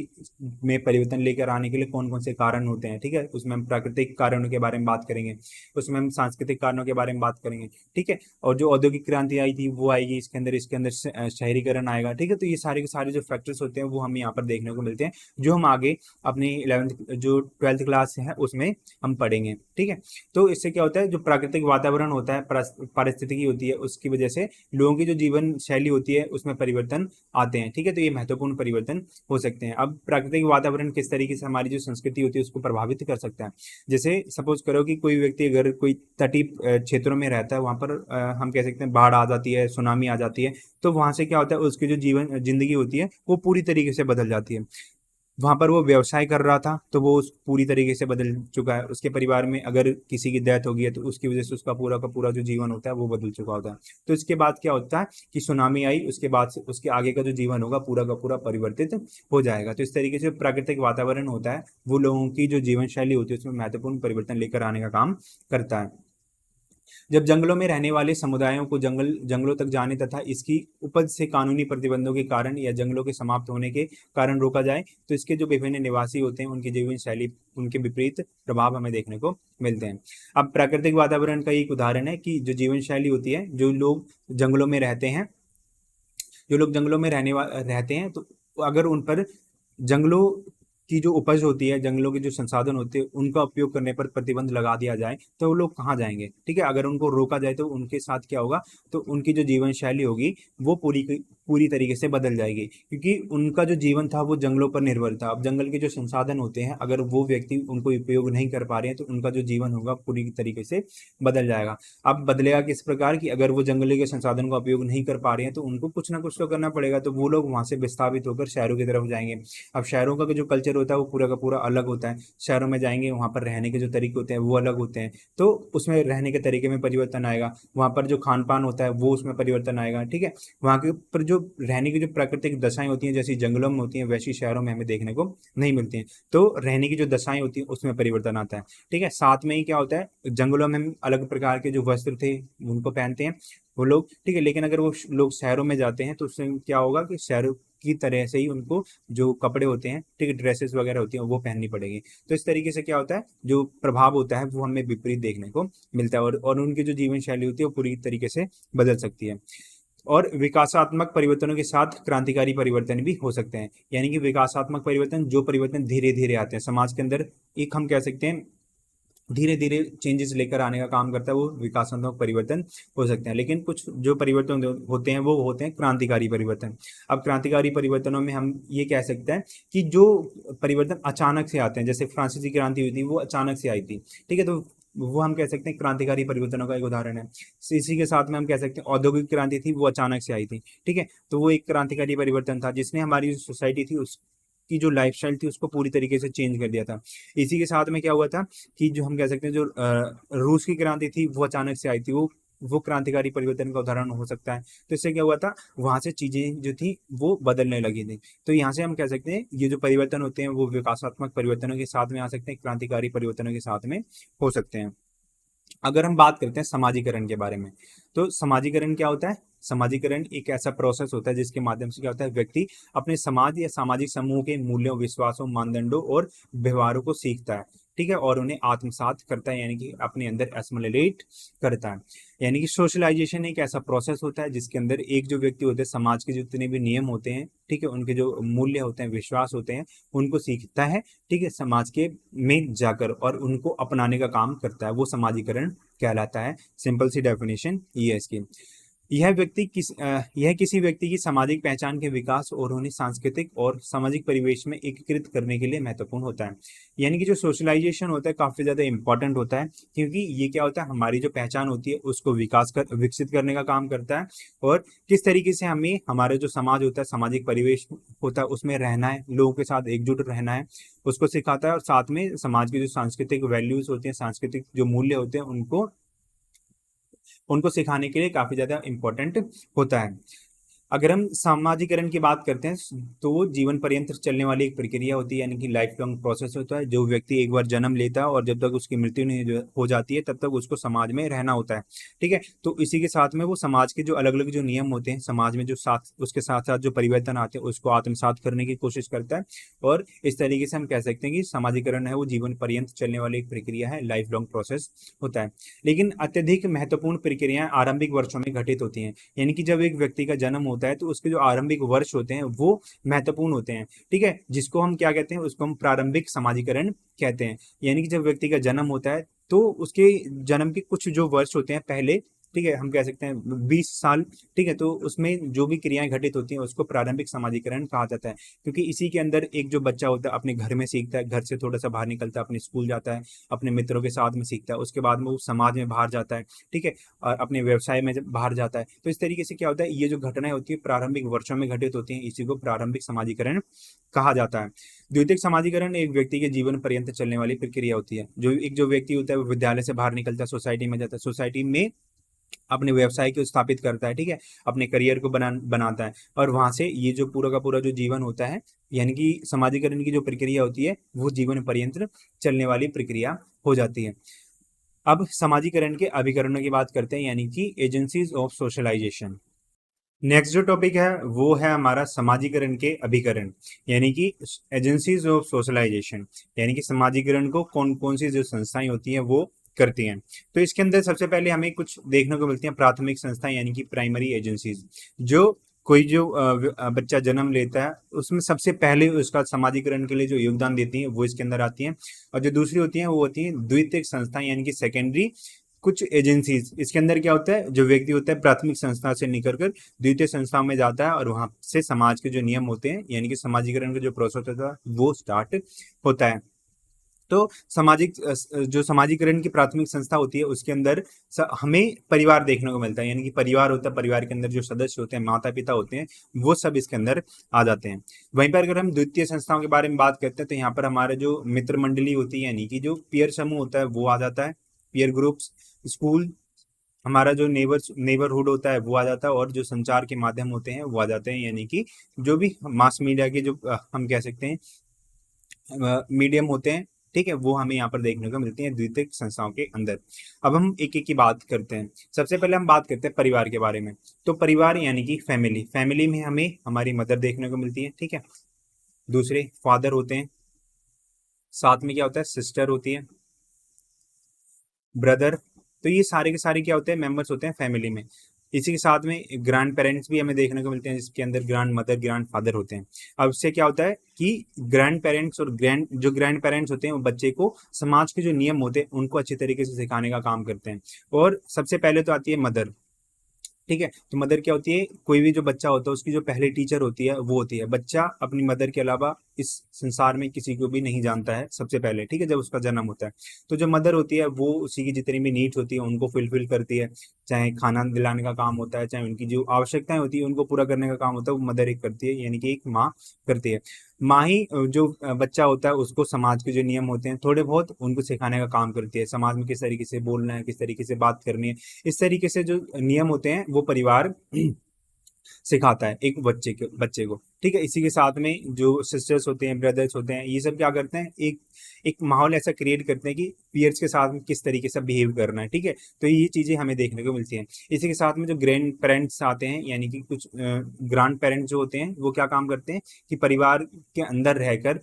में परिवर्तन लेकर आने के लिए कौन कौन से कारण होते हैं, ठीक है। उसमें हम प्राकृतिक कारणों के बारे में बात करेंगे, उसमें हम सांस्कृतिक कारणों के बारे में बात करेंगे, ठीक है। और जो औद्योगिक क्रांति आई थी वो आएगी इसके अंदर शहरीकरण आएगा, ठीक है। तो ये सारे के सारे जो फैक्टर्स होते हैं वो हमें यहाँ पर देखने को मिलते हैं, जो हम आगे अपनी 11th जो 12th क्लास है उसमें हम पढ़ेंगे, ठीक है। तो इससे क्या होता है, जो प्राकृतिक वातावरण होता है, पारिस्थितिकी होती है, उसकी वजह से लोगों की जो जीवन शैली होती है उसमें परिवर्तन आते हैं, ठीक है। तो ये महत्वपूर्ण परिवर्तन हो सकते हैं। अब प्राकृतिक वातावरण किस तरीके से हमारी जो संस्कृति होती है उसको प्रभावित कर सकता है। जैसे सपोज करो कि कोई व्यक्ति अगर कोई तटीय क्षेत्रों में रहता है, वहां पर हम कह सकते हैं बाढ़ आ जाती है, सुनामी आ जाती है, तो वहां से क्या होता है, उसकी जो जीवन जिंदगी होती है वो पूरी तरीके से बदल जाती है। वहां पर वो व्यवसाय कर रहा था तो वो उस पूरी तरीके से बदल चुका है। उसके परिवार में अगर किसी की डेथ हो गई है तो उसकी वजह से उसका पूरा का पूरा जो जीवन होता है वो बदल चुका होता है। तो इसके बाद क्या होता है कि सुनामी आई, उसके बाद से उसके आगे का जो जीवन होगा पूरा का पूरा परिवर्तित हो जाएगा। तो इस तरीके से प्राकृतिक वातावरण होता है वो लोगों की जो जीवन शैली होती है उसमें महत्वपूर्ण परिवर्तन लेकर आने का काम करता है। जब जंगलों में रहने वाले समुदायों को जंगलों तक जाने तथा इसकी उपज से कानूनी प्रतिबंधों के कारण या जंगलों के समाप्त होने के कारण रोका जाए तो इसके जो विभिन्न निवासी होते हैं उनकी जीवन शैली, उनके विपरीत प्रभाव हमें देखने को मिलते हैं। अब प्राकृतिक वातावरण का एक उदाहरण है कि जो जीवन शैली होती है, जो लोग जंगलों में रहते हैं, जो लोग जंगलों में रहते हैं, तो अगर उन पर जंगलों की जो उपज होती है, जंगलों के जो संसाधन होते हैं, उनका उपयोग करने पर प्रतिबंध लगा दिया जाए तो वो लोग कहाँ जाएंगे, ठीक है। अगर उनको रोका जाए तो उनके साथ क्या होगा, तो उनकी जो जीवन शैली होगी वो पूरी तरीके से बदल जाएगी, क्योंकि उनका जो जीवन था वो जंगलों पर निर्भर था। अब जंगल के जो संसाधन होते हैं अगर वो व्यक्ति उनको उपयोग नहीं कर पा रहे हैं तो उनका जो जीवन होगा पूरी तरीके से बदल जाएगा। अब बदलेगा किस प्रकार की, अगर वो जंगल के संसाधन का उपयोग नहीं कर पा रहे हैं तो उनको कुछ ना कुछ तो करना पड़ेगा, तो वो लोग वहां से विस्थापित होकर शहरों की तरफ जाएंगे। अब शहरों का जो कल्चर होता है वो पूरा का पूरा अलग होता है। शहरों में जाएंगे, वहां पर रहने के जो तरीके होते हैं वो अलग होते हैं, तो उसमें रहने के तरीके में परिवर्तन आएगा। वहां पर जो खान पान होता है वो उसमें परिवर्तन आएगा, ठीक है। वहां के पर जो रहने की जो प्राकृतिक दशाएं होती हैं जैसी जंगलों में होती हैं वैसी शहरों में हमें देखने को नहीं मिलती हैं। तो रहने की जो दशाएं होती हैं उसमें परिवर्तन आता है, ठीक है। साथ में ही क्या होता है, जंगलों में हम अलग प्रकार के जो वस्त्र थे उनको पहनते हैं वो लोग, ठीक है। लेकिन अगर वो लोग शहरों में जाते हैं तो उससे क्या होगा कि शहरों की तरह से ही उनको जो कपड़े होते हैं, ठीक है, ड्रेसेस वगैरह होती हैं वो पहननी पड़ेगी। तो इस तरीके से क्या होता है, जो प्रभाव होता है वो हमें विपरीत देखने को मिलता है, और उनकी जो जीवन शैली होती है वो पूरी तरीके से बदल सकती है। और विकासात्मक परिवर्तनों के साथ क्रांतिकारी परिवर्तन भी हो सकते हैं। यानी कि विकासात्मक परिवर्तन, जो परिवर्तन धीरे धीरे आते हैं समाज के अंदर, एक हम कह सकते हैं धीरे धीरे चेंजेस लेकर आने का काम करता है, वो विकासात्मक परिवर्तन हो सकते हैं। लेकिन कुछ जो परिवर्तन होते हैं वो होते हैं क्रांतिकारी परिवर्तन। अब क्रांतिकारी परिवर्तनों में हम ये कह सकते हैं कि जो परिवर्तन अचानक से आते हैं, जैसे फ्रांसीसी क्रांति हुई थी वो अचानक से आई थी, ठीक है, तो वो हम कह सकते हैं क्रांतिकारी परिवर्तनों का एक उदाहरण है। इसी के साथ में हम कह सकते हैं औद्योगिक क्रांति थी वो अचानक से आई थी, ठीक है, तो वो एक क्रांतिकारी परिवर्तन था जिसने हमारी सोसाइटी थी की जो लाइफस्टाइल थी उसको पूरी तरीके से चेंज कर दिया था। इसी के साथ में क्या हुआ था कि जो हम कह सकते हैं जो रूस की क्रांति थी वो अचानक से आई थी, वो क्रांतिकारी परिवर्तन का उदाहरण हो सकता है। तो इससे क्या हुआ था, वहां से चीजें जो थी वो बदलने लगी थी। तो यहाँ से हम कह सकते हैं ये जो परिवर्तन होते हैं वो विकासात्मक परिवर्तनों के साथ में आ सकते हैं, क्रांतिकारी परिवर्तनों के साथ में हो सकते हैं। अगर हम बात करते हैं समाजीकरण के बारे में, तो समाजीकरण क्या होता है, समाजीकरण एक ऐसा प्रोसेस होता है जिसके माध्यम से क्या होता है, व्यक्ति अपने समाज या सामाजिक समूह के मूल्यों, विश्वासों, मानदंडों और व्यवहारों को सीखता है, ठीक है, और उन्हें आत्मसात करता है, यानी कि अपने अंदर एसिमिलेट करता है। यानी कि सोशलाइजेशन एक ऐसा प्रोसेस होता है जिसके अंदर एक जो व्यक्ति होते हैं, समाज के जितने भी नियम होते हैं, ठीक है, उनके जो मूल्य होते हैं, विश्वास होते हैं, उनको सीखता है, ठीक है, समाज के में जाकर, और उनको अपनाने का काम करता है, वो समाजीकरण कहलाता है। सिंपल सी डेफिनेशन ये है इसकी। यह किसी व्यक्ति की सामाजिक पहचान के विकास और उन्हें सांस्कृतिक और सामाजिक परिवेश में एकीकृत करने के लिए महत्वपूर्ण होता है। यानी कि जो सोशलाइजेशन होता है काफी ज्यादा इंपॉर्टेंट होता है, क्योंकि ये क्या होता है, हमारी जो पहचान होती है उसको विकसित करने का काम करता है, और किस तरीके से हमें हमारा जो समाज होता है, सामाजिक परिवेश होता है, उसमें रहना है, लोगों के साथ एकजुट रहना है, उसको सिखाता है। और साथ में समाज की जो सांस्कृतिक वैल्यूज होती हैं, सांस्कृतिक जो मूल्य होते हैं, उनको उनको सिखाने के लिए काफी ज्यादा इंपॉर्टेंट होता है। अगर हम सामाजिकरण की बात करते हैं तो वो जीवन पर्यंत चलने वाली एक प्रक्रिया होती है, यानी कि लाइफ लॉन्ग प्रोसेस होता है। जो व्यक्ति एक बार जन्म लेता है और जब तक उसकी मृत्यु नहीं हो जाती है तब तक उसको समाज में रहना होता है। ठीक है, तो इसी के साथ में वो समाज के जो अलग अलग जो नियम होते हैं, समाज में जो साथ उसके साथ साथ जो परिवर्तन आते हैं उसको आत्मसात करने की कोशिश करता है। और इस तरीके से हम कह सकते हैं कि सामाजिकरण है वो जीवन पर्यंत चलने वाली एक प्रक्रिया है, लाइफ लॉन्ग प्रोसेस होता है। लेकिन अत्यधिक महत्वपूर्ण प्रक्रियाएं आरंभिक वर्षों में घटित होती हैं। यानी कि जब एक व्यक्ति का जन्म होता है तो उसके जो आरंभिक वर्ष होते हैं वो महत्वपूर्ण होते हैं। ठीक है, जिसको हम क्या कहते हैं, उसको हम प्रारंभिक समाजीकरण कहते हैं। यानी कि जब व्यक्ति का जन्म होता है तो उसके जन्म के कुछ जो वर्ष होते हैं पहले, ठीक है, हम कह सकते हैं 20 साल। ठीक है, तो उसमें जो भी क्रियाएं घटित होती हैं उसको प्रारंभिक समाजीकरण कहा जाता है, क्योंकि इसी के अंदर एक जो बच्चा होता है अपने घर में सीखता है, घर से थोड़ा सा बाहर निकलता है, अपने स्कूल जाता है, अपने मित्रों के साथ में सीखता है, उसके बाद में वो समाज में बाहर जाता है। ठीक है, और अपने व्यवसाय में जब बाहर जाता है, तो इस तरीके से क्या होता है, ये जो घटनाएं होती है प्रारंभिक वर्षों में घटित होती हैं, इसी को प्रारंभिक समाजीकरण कहा जाता है। द्वितीयक समाजीकरण एक व्यक्ति के जीवन पर्यंत चलने वाली प्रक्रिया होती है। जो व्यक्ति होता है वो विद्यालय से बाहर निकलता है, सोसाइटी में जाता है, सोसाइटी में अपने व्यवसाय को स्थापित करता है। ठीक है, अपने करियर को बनाता है, और वहां से ये जो पूरा का पूरा जो जीवन होता है, यानी कि समाजीकरण की जो प्रक्रिया होती है वो जीवन पर्यंत चलने वाली प्रक्रिया हो जाती है। अब समाजीकरण के अभिकरणों की बात करते हैं, यानी कि एजेंसीज ऑफ सोशलाइजेशन। नेक्स्ट जो टॉपिक है वो है हमारा समाजीकरण के अभिकरण, यानी कि एजेंसीज ऑफ सोशलाइजेशन। यानी कि समाजीकरण को कौन कौन सी जो संस्थाएं होती हैं वो करती हैं। तो इसके अंदर सबसे पहले हमें कुछ देखने को मिलती हैं प्राथमिक संस्थाएं, यानी कि प्राइमरी एजेंसीज। जो कोई जो बच्चा जन्म लेता है उसमें सबसे पहले उसका समाजीकरण के लिए जो योगदान देती हैं वो इसके अंदर आती हैं। और जो दूसरी होती हैं वो होती हैं द्वितीयक संस्थाएं, यानी कि सेकेंडरी कुछ एजेंसीज। इसके अंदर क्या होता है, जो व्यक्ति होता है प्राथमिक संस्था से निकल कर द्वितीय संस्था में जाता है और वहां से समाज के जो नियम होते हैं, यानी कि समाजीकरण का जो प्रोसेस होता है वो स्टार्ट होता है। तो जो समाजीकरण की प्राथमिक संस्था होती है उसके अंदर हमें परिवार देखने को मिलता है। यानी कि परिवार होता है, परिवार के अंदर जो सदस्य होते हैं, माता पिता होते हैं, वो सब इसके अंदर आ जाते हैं। वहीं पर अगर हम द्वितीय संस्थाओं के बारे में बात करते हैं तो यहाँ पर हमारे जो मित्र मंडली होती है, यानी कि जो पीयर समूह होता है वो आ जाता है, पीयर ग्रुप्स, स्कूल, हमारा जो नेबरहुड होता है वो आ जाता है, और जो संचार के माध्यम होते हैं वो आ जाते हैं। यानी कि जो भी मास मीडिया के जो हम कह सकते हैं मीडियम होते हैं, ठीक है, वो हमें यहाँ पर देखने को मिलती हैं द्वितीयक संस्थाओं के अंदर। अब हम एक एक की बात करते हैं। सबसे पहले हम बात करते हैं परिवार के बारे में। तो परिवार यानी कि फैमिली, फैमिली में हमें हमारी मदर देखने को मिलती है। ठीक है, दूसरे फादर होते हैं, साथ में क्या होता है, सिस्टर होती है, ब्रदर। तो ये सारे के सारे क्या होते हैं, मेंबर्स होते हैं फैमिली में। इसी के साथ में ग्रैंड पेरेंट्स भी हमें देखने को मिलते हैं, जिसके अंदर ग्रैंड मदर, ग्रैंड फादर होते हैं। अब इससे क्या होता है कि ग्रैंड पेरेंट्स और ग्रैंड पेरेंट्स होते हैं वो बच्चे को समाज के जो नियम होते हैं उनको अच्छी तरीके से सिखाने का काम करते हैं। और सबसे पहले तो आती है मदर। ठीक है, तो मदर क्या होती है, कोई भी जो बच्चा होता है उसकी जो पहली टीचर होती है वो होती है। बच्चा अपनी मदर के अलावा इस संसार में किसी को भी नहीं जानता है सबसे पहले। ठीक है, जब उसका जन्म होता है तो जो मदर होती है वो उसी की जितनी भी नीड्स होती है उनको फुलफिल करती है। चाहे खाना दिलाने का काम होता है, चाहे उनकी जो आवश्यकताएं होती है उनको पूरा करने का काम होता है, वो मदर एक करती है, यानी कि एक माँ करती है। माँ ही जो बच्चा होता है उसको समाज के जो नियम होते हैं थोड़े बहुत उनको सिखाने का काम करती है। समाज में किस तरीके से बोलना है, किस तरीके से बात करनी है, इस तरीके से जो नियम होते हैं वो परिवार सिखाता है एक बच्चे को। ठीक है, इसी के साथ में जो सिस्टर्स होते हैं, ब्रदर्स होते हैं, ये सब क्या करते हैं, एक एक माहौल ऐसा क्रिएट करते हैं कि पीयर्स के साथ में किस तरीके से बिहेव करना है। ठीक है, तो ये चीजें हमें देखने को मिलती हैं। इसी के साथ में जो ग्रैंड पेरेंट्स आते हैं, यानी कि कुछ ग्रैंड पेरेंट्स जो होते हैं वो क्या काम करते हैं कि परिवार के अंदर रहकर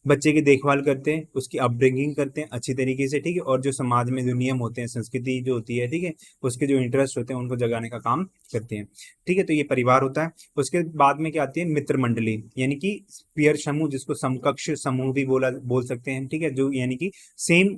बच्चे की देखभाल करते हैं, उसकी अपब्रिंगिंग करते हैं अच्छी तरीके से। ठीक है, और जो समाज में जो नियम होते हैं, संस्कृति जो होती है, ठीक है, उसके जो इंटरेस्ट होते हैं उनको जगाने का काम करते हैं। ठीक है, तो ये परिवार होता है। उसके बाद में क्या आती है, मित्र मंडली, यानी कि पीयर समूह, जिसको समकक्ष समूह भी बोल सकते हैं। ठीक है, जो यानी कि सेम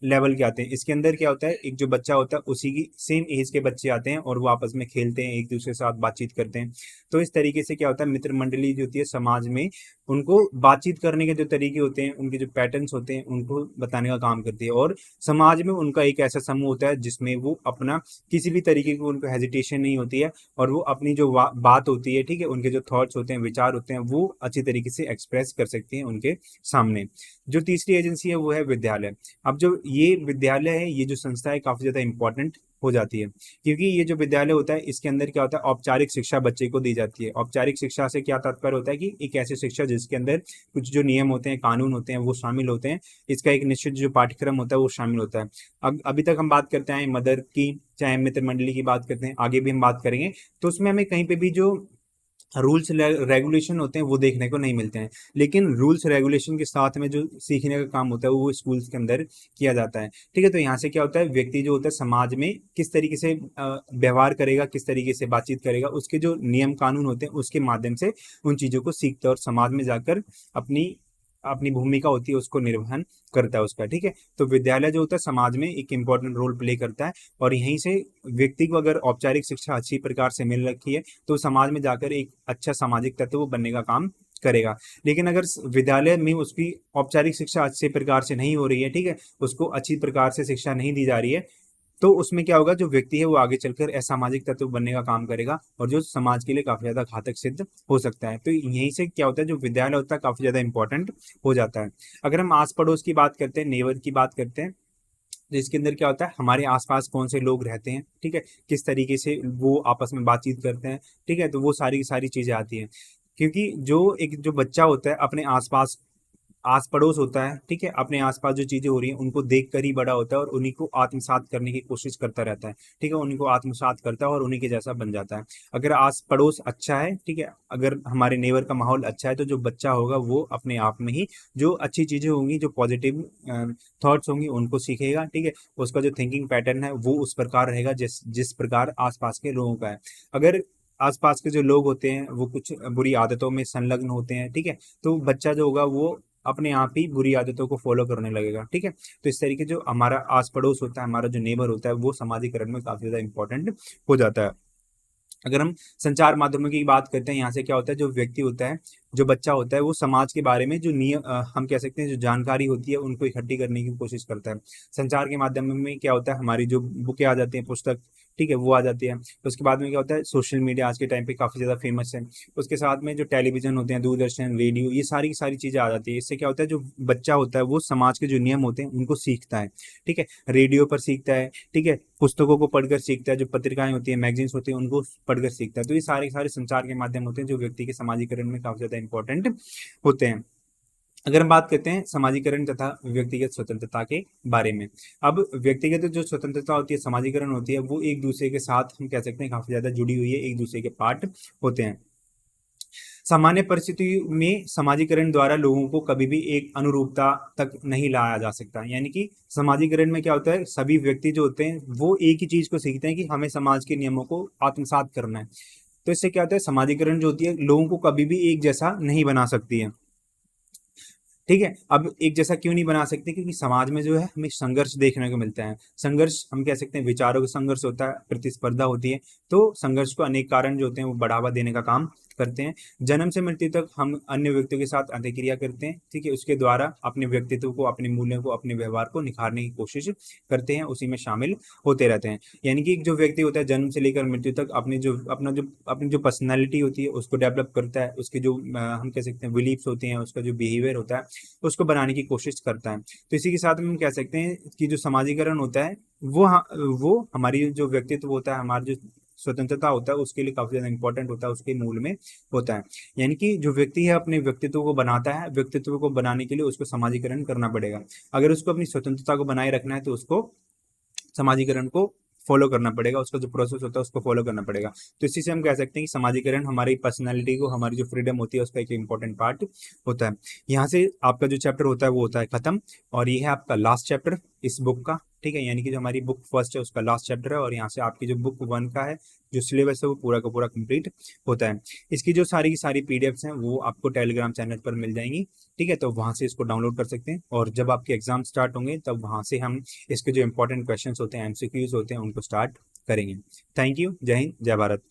लेवल के आते हैं। इसके अंदर क्या होता है, एक जो बच्चा होता है उसी की सेम एज के बच्चे आते हैं और वो आपस में खेलते हैं, एक दूसरे के साथ बातचीत करते हैं। तो इस तरीके से क्या होता है, मित्र मंडली जो होती है समाज में, उनको बातचीत करने के जो तरीके होते हैं, उनके जो पैटर्न्स होते हैं, उनको बताने का काम करती है। और समाज में उनका एक ऐसा समूह होता है जिसमें वो अपना किसी भी तरीके की उनको हेजिटेशन नहीं होती है और वो अपनी जो बात होती है, ठीक है, उनके जो थॉट्स होते हैं, विचार होते हैं, वो अच्छी तरीके से एक्सप्रेस कर सकती हैं उनके सामने। जो तीसरी एजेंसी है वो है विद्यालय। अब जो ये विद्यालय है, ये जो संस्था है, काफी ज्यादा इंपॉर्टेंट हो जाती है, क्योंकि ये जो विद्यालय होता है इसके अंदर क्या होता है, औपचारिक शिक्षा बच्चे को दी जाती है। औपचारिक शिक्षा से क्या तात्पर्य होता है कि एक ऐसी शिक्षा जिसके अंदर कुछ जो नियम होते हैं, कानून होते हैं, वो शामिल होते हैं। इसका एक निश्चित जो पाठ्यक्रम होता है वो शामिल होता है। अब अभी तक हम बात करते हैं मदर की, चाहे मित्र मंडली की बात करते हैं, आगे भी हम बात करेंगे, तो उसमें हमें कहीं पे भी जो रूल्स रेगुलेशन होते हैं वो देखने को नहीं मिलते हैं। लेकिन रूल्स रेगुलेशन के साथ में जो सीखने का काम होता है वो स्कूल्स के अंदर किया जाता है। ठीक है, तो यहाँ से क्या होता है, व्यक्ति जो होता है समाज में किस तरीके से व्यवहार करेगा, किस तरीके से बातचीत करेगा, उसके जो नियम कानून होते हैं उसके माध्यम से उन चीज़ों को सीखता है और समाज में जाकर अपनी अपनी भूमिका होती है उसको निर्वहन करता है उसका। ठीक है, तो विद्यालय जो होता है समाज में एक इंपॉर्टेंट रोल प्ले करता है और यहीं से व्यक्ति को अगर औपचारिक शिक्षा अच्छी प्रकार से मिल रखी है तो समाज में जाकर एक अच्छा सामाजिक तत्व बनने का काम करेगा। लेकिन अगर विद्यालय में उसकी औपचारिक शिक्षा अच्छे प्रकार से नहीं हो रही है, ठीक है, उसको अच्छी प्रकार से शिक्षा नहीं दी जा रही है, तो उसमें क्या होगा, जो व्यक्ति है वो आगे चलकर असामाजिक तत्व बनने का काम करेगा और जो समाज के लिए काफी ज्यादा घातक सिद्ध हो सकता है। तो यहीं से क्या होता है, जो विद्यालय होता है काफी ज्यादा इंपॉर्टेंट हो जाता है। अगर हम आस पड़ोस की बात करते हैं, नेबर की बात करते हैं, जिसके अंदर क्या होता है, हमारे आसपास कौन से लोग रहते हैं, ठीक है, किस तरीके से वो आपस में बातचीत करते हैं, ठीक है, तो वो सारी की सारी चीजें आती हैं। क्योंकि जो एक जो बच्चा होता है अपने आसपास आस पड़ोस होता है, ठीक है, अपने आसपास जो चीजें हो रही हैं उनको देख कर ही बड़ा होता है और उन्हीं को आत्मसात करने की कोशिश करता रहता है। ठीक है, उन्हीं को आत्मसात करता है और उन्हीं के जैसा बन जाता है। अगर आस पड़ोस अच्छा है, ठीक है, अगर हमारे नेबर का माहौल अच्छा है, तो जो बच्चा होगा वो अपने आप में ही जो अच्छी चीजें होंगी, जो पॉजिटिव थॉट्स होंगी उनको सीखेगा। ठीक है, उसका जो थिंकिंग पैटर्न है वो उस प्रकार रहेगा जिस जिस प्रकार आसपास के लोगों का है। अगर आसपास के जो लोग होते हैं वो कुछ बुरी आदतों में संलग्न होते हैं, ठीक है, तो बच्चा जो होगा वो अपने आप ही बुरी आदतों को फॉलो करने लगेगा। ठीक है, तो इस तरीके जो हमारा आस पड़ोस होता है, हमारा जो नेबर होता है, वो समाजीकरण में काफी ज्यादा इंपॉर्टेंट हो जाता है। अगर हम संचार माध्यमों की बात करते हैं, यहाँ से क्या होता है, जो व्यक्ति होता है, जो बच्चा होता है, वो समाज के बारे में जो नियम हम कह सकते हैं जो जानकारी होती है उनको इकट्ठी करने की कोशिश करता है। संचार के माध्यम में क्या होता है, हमारी जो बुकें आ जाती हैं, पुस्तक, ठीक है, वो आ जाती है। उसके बाद में क्या होता है, सोशल मीडिया आज के टाइम पे काफी ज्यादा फेमस है। उसके साथ में जो टेलीविजन होते हैं, दूरदर्शन, रेडियो, ये सारी की सारी चीजें आ जाती है। इससे क्या होता है, जो बच्चा होता है वो समाज के जो नियम होते हैं उनको सीखता है। ठीक है, रेडियो पर सीखता है, ठीक है, पुस्तकों को पढ़कर सीखता है, जो पत्रिकाएं होती है, मैगजीन्स होती है, उनको पढ़कर सीखता है। तो ये सारे के सारे संचार के माध्यम होते हैं जो व्यक्ति के समाजीकरण में काफी ज्यादा इंपॉर्टेंट होते हैं। अगर हम बात करते हैं समाजीकरण तथा व्यक्तिगत स्वतंत्रता के बारे में, अब व्यक्तिगत जो स्वतंत्रता होती है, समाजीकरण होती है, वो एक दूसरे के साथ हम कह सकते हैं काफी ज्यादा जुड़ी हुई है, एक दूसरे के पार्ट होते हैं। सामान्य परिस्थितियों में समाजीकरण द्वारा लोगों को कभी भी एक अनुरूपता तक नहीं लाया जा सकता। यानी कि समाजीकरण में क्या होता है, सभी व्यक्ति जो होते हैं वो एक ही चीज को सीखते हैं कि हमें समाज के नियमों को आत्मसात करना है। तो इससे क्या होता है, समाजीकरण जो होती है लोगों को कभी भी एक जैसा नहीं बना सकती है। ठीक है, अब एक जैसा क्यों नहीं बना सकते, क्योंकि समाज में जो है हमें संघर्ष देखने को मिलता है। संघर्ष हम कह सकते हैं विचारों का संघर्ष होता है, प्रतिस्पर्धा होती है। तो संघर्ष को अनेक कारण जो होते हैं वो बढ़ावा देने का काम करते हैं। जन्म से मृत्यु तक हम अन्य व्यक्तियों के साथ अंतःक्रिया करते हैं, ठीक है, उसके द्वारा अपने व्यक्तित्व को, अपने मूल्यों को, अपने व्यवहार को निखारने की कोशिश करते हैं, उसी में शामिल होते रहते हैं। यानी कि जो व्यक्ति होता है जन्म से लेकर मृत्यु तक अपनी जो पर्सनैलिटी होती है उसको डेवलप करता है, उसके जो हम कह सकते हैं बिलीफ्स होते हैं, उसका जो बिहेवियर होता है उसको बनाने की कोशिश करता है। तो इसी के साथ में हम कह सकते हैं कि जो समाजीकरण होता है वो हमारी जो व्यक्तित्व होता है, हमारा जो स्वतंत्रता होता है उसके लिए काफी ज्यादा इंपॉर्टेंट होता है, उसके मूल में होता है। यानी कि जो व्यक्ति है अपने व्यक्तित्व को बनाता है, व्यक्तित्व को बनाने के लिए उसको समाजीकरण करना पड़ेगा। अगर उसको अपनी स्वतंत्रता को बनाए रखना है तो उसको समाजीकरण को फॉलो करना पड़ेगा, उसका जो प्रोसेस होता है उसको फॉलो करना पड़ेगा। तो इसी से हम कह सकते हैं कि समाजीकरण हमारी पर्सनैलिटी को, हमारी जो फ्रीडम होती है उसका एक इंपॉर्टेंट पार्ट होता है। यहाँ से आपका जो चैप्टर होता है वो होता है खत्म और ये है आपका लास्ट चैप्टर। इस बुक का, ठीक है, यानी कि जो हमारी बुक फर्स्ट है उसका लास्ट चैप्टर है, और यहाँ से आपकी जो बुक 1 का है जो सिलेबस है वो पूरा का पूरा कंप्लीट होता है। इसकी जो सारी की सारी पीडीएफ्स हैं वो आपको टेलीग्राम चैनल पर मिल जाएंगी, ठीक है, तो वहाँ से इसको डाउनलोड कर सकते हैं, और जब आपके एग्जाम स्टार्ट होंगे तब वहाँ से हम इसके जो इंपॉर्टेंट क्वेश्चंस होते हैं, एमसीक्यूज होते हैं, उनको स्टार्ट करेंगे। Thank you. जय हिंद, जय भारत।